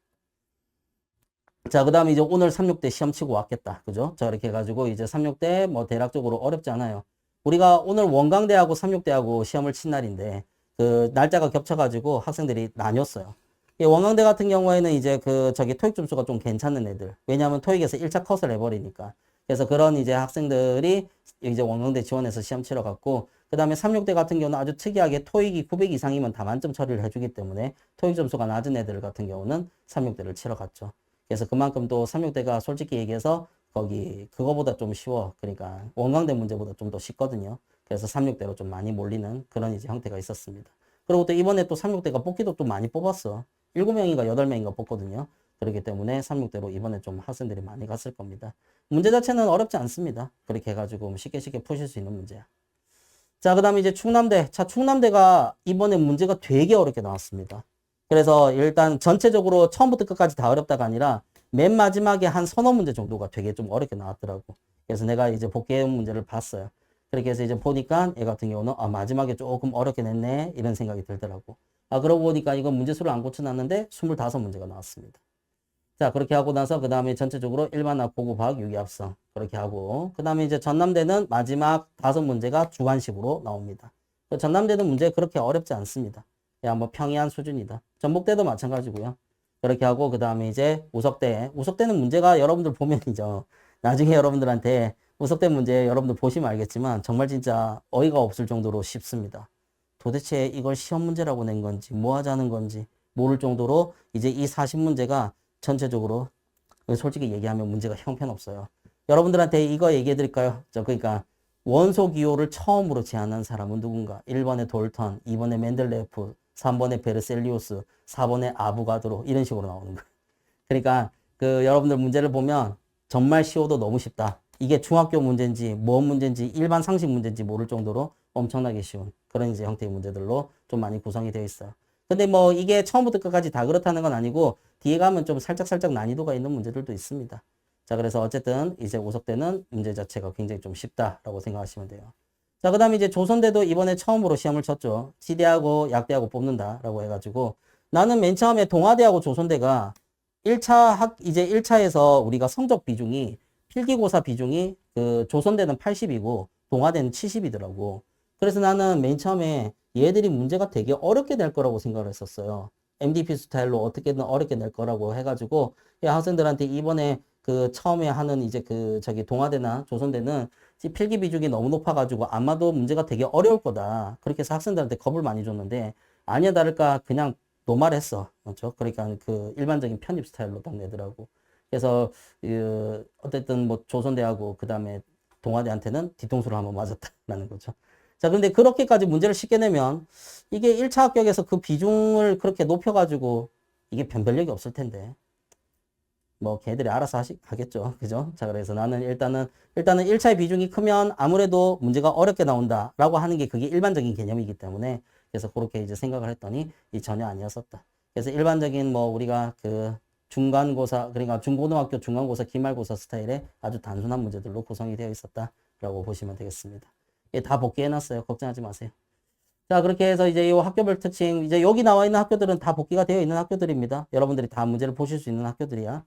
자, 그 다음에 이제 오늘 3.6대 시험 치고 왔겠다. 그죠? 자, 이렇게 해가지고 이제 3.6대 뭐 대략적으로 어렵지 않아요. 우리가 오늘 원광대하고 3.6대하고 시험을 친 날인데 그 날짜가 겹쳐가지고 학생들이 나뉘었어요. 이 원광대 같은 경우에는 이제 그 저기 토익 점수가 좀 괜찮은 애들. 왜냐하면 토익에서 1차 컷을 해버리니까. 그래서 그런 이제 학생들이 이제 원광대 지원해서 시험 치러 갔고, 그 다음에 3.6대 같은 경우는 아주 특이하게 토익이 900 이상이면 다 만점 처리를 해주기 때문에 토익 점수가 낮은 애들 같은 경우는 3.6대를 치러 갔죠. 그래서 그만큼 또 3.6대가 솔직히 얘기해서 거기 그거보다 좀 쉬워. 그러니까 원광대 문제보다 좀 더 쉽거든요. 그래서 3.6대로 좀 많이 몰리는 그런 이제 형태가 있었습니다. 그리고 또 이번에 또 3.6대가 뽑기도 또 많이 뽑았어. 7명인가 8명인가 뽑거든요. 그렇기 때문에 3.6대로 이번에 좀 학생들이 많이 갔을 겁니다. 문제 자체는 어렵지 않습니다. 그렇게 해가지고 쉽게 푸실 수 있는 문제야. 자, 그 다음에 이제 충남대. 자, 충남대가 이번에 문제가 되게 어렵게 나왔습니다. 그래서 일단 전체적으로 처음부터 끝까지 다 어렵다가 아니라 맨 마지막에 한 서너 문제 정도가 되게 좀 어렵게 나왔더라고. 그래서 내가 이제 복귀해온 문제를 봤어요. 그렇게 해서 이제 보니까 얘 같은 경우는 마지막에 조금 어렵게 냈네 이런 생각이 들더라고. 그러고 보니까 이건 문제수를 안 고쳐놨는데 25문제가 나왔습니다. 자, 그렇게 하고 나서 그 다음에 전체적으로 일반학, 고급학, 유기합성 그렇게 하고, 그 다음에 이제 전남대는 마지막 5문제가 주관식으로 나옵니다. 전남대는 문제 그렇게 어렵지 않습니다. 그냥 뭐 평이한 수준이다. 전북대도 마찬가지고요. 그렇게 하고 그 다음에 이제 우석대는 문제가 여러분들 보면이죠. 나중에 여러분들한테 우석대 문제 여러분들 보시면 알겠지만 정말 진짜 어이가 없을 정도로 쉽습니다. 도대체 이걸 시험 문제라고 낸 건지 뭐 하자는 건지 모를 정도로 이제 이 40문제가 전체적으로 솔직히 얘기하면 문제가 형편없어요. 여러분들한테 이거 얘기해 드릴까요? 그러니까 원소 기호를 처음으로 제안한 사람은 누군가? 1번에 돌턴, 2번에 맨델레프, 3번에 베르셀리우스, 4번에 아부가드로 이런 식으로 나오는 거예요. 그러니까 그 여러분들 문제를 보면 정말 쉬워도 너무 쉽다. 이게 중학교 문제인지 뭔 문제인지 일반 상식 문제인지 모를 정도로 엄청나게 쉬운 그런 이제 형태의 문제들로 좀 많이 구성이 되어 있어요. 근데 뭐 이게 처음부터 끝까지 다 그렇다는 건 아니고 뒤에 가면 좀 살짝 난이도가 있는 문제들도 있습니다. 자, 그래서 어쨌든 이제 우석대는 문제 자체가 굉장히 좀 쉽다라고 생각하시면 돼요. 자, 그 다음에 이제 조선대도 이번에 처음으로 시험을 쳤죠. 지대하고 약대하고 뽑는다라고 해가지고 나는 맨 처음에 동아대하고 조선대가 1차에서 우리가 성적 비중이 필기고사 비중이 그 조선대는 80이고 동아대는 70이더라고. 그래서 나는 맨 처음에 얘들이 문제가 되게 어렵게 낼 거라고 생각을 했었어요. MDP 스타일로 어떻게든 어렵게 낼 거라고 해가지고 학생들한테 이번에 그 처음에 하는 이제 그 저기 동아대나 조선대는 필기 비중이 너무 높아가지고 아마도 문제가 되게 어려울 거다. 그렇게 해서 학생들한테 겁을 많이 줬는데 아니야 다를까 그냥 노말했어. 그렇죠? 그러니까 그 일반적인 편입 스타일로 딱 내더라고. 그래서 어쨌든 뭐 조선대하고 그 다음에 동아대한테는 뒤통수를 한번 맞았다라는 거죠. 자, 근데 그렇게까지 문제를 쉽게 내면 이게 1차 합격에서 그 비중을 그렇게 높여가지고 이게 변별력이 없을 텐데. 뭐 걔들이 알아서 하겠죠. 그죠? 자, 그래서 나는 일단은 1차의 비중이 크면 아무래도 문제가 어렵게 나온다라고 하는 게 그게 일반적인 개념이기 때문에 그래서 그렇게 이제 생각을 했더니 이 전혀 아니었었다. 그래서 일반적인 뭐 우리가 그 중간고사, 그러니까 중고등학교 중간고사, 기말고사 스타일의 아주 단순한 문제들로 구성이 되어 있었다라고 보시면 되겠습니다. 예, 다 복귀해놨어요. 걱정하지 마세요. 자, 그렇게 해서 이제 이 학교별 특징, 이제 여기 나와 있는 학교들은 다 복귀가 되어 있는 학교들입니다. 여러분들이 다 문제를 보실 수 있는 학교들이야.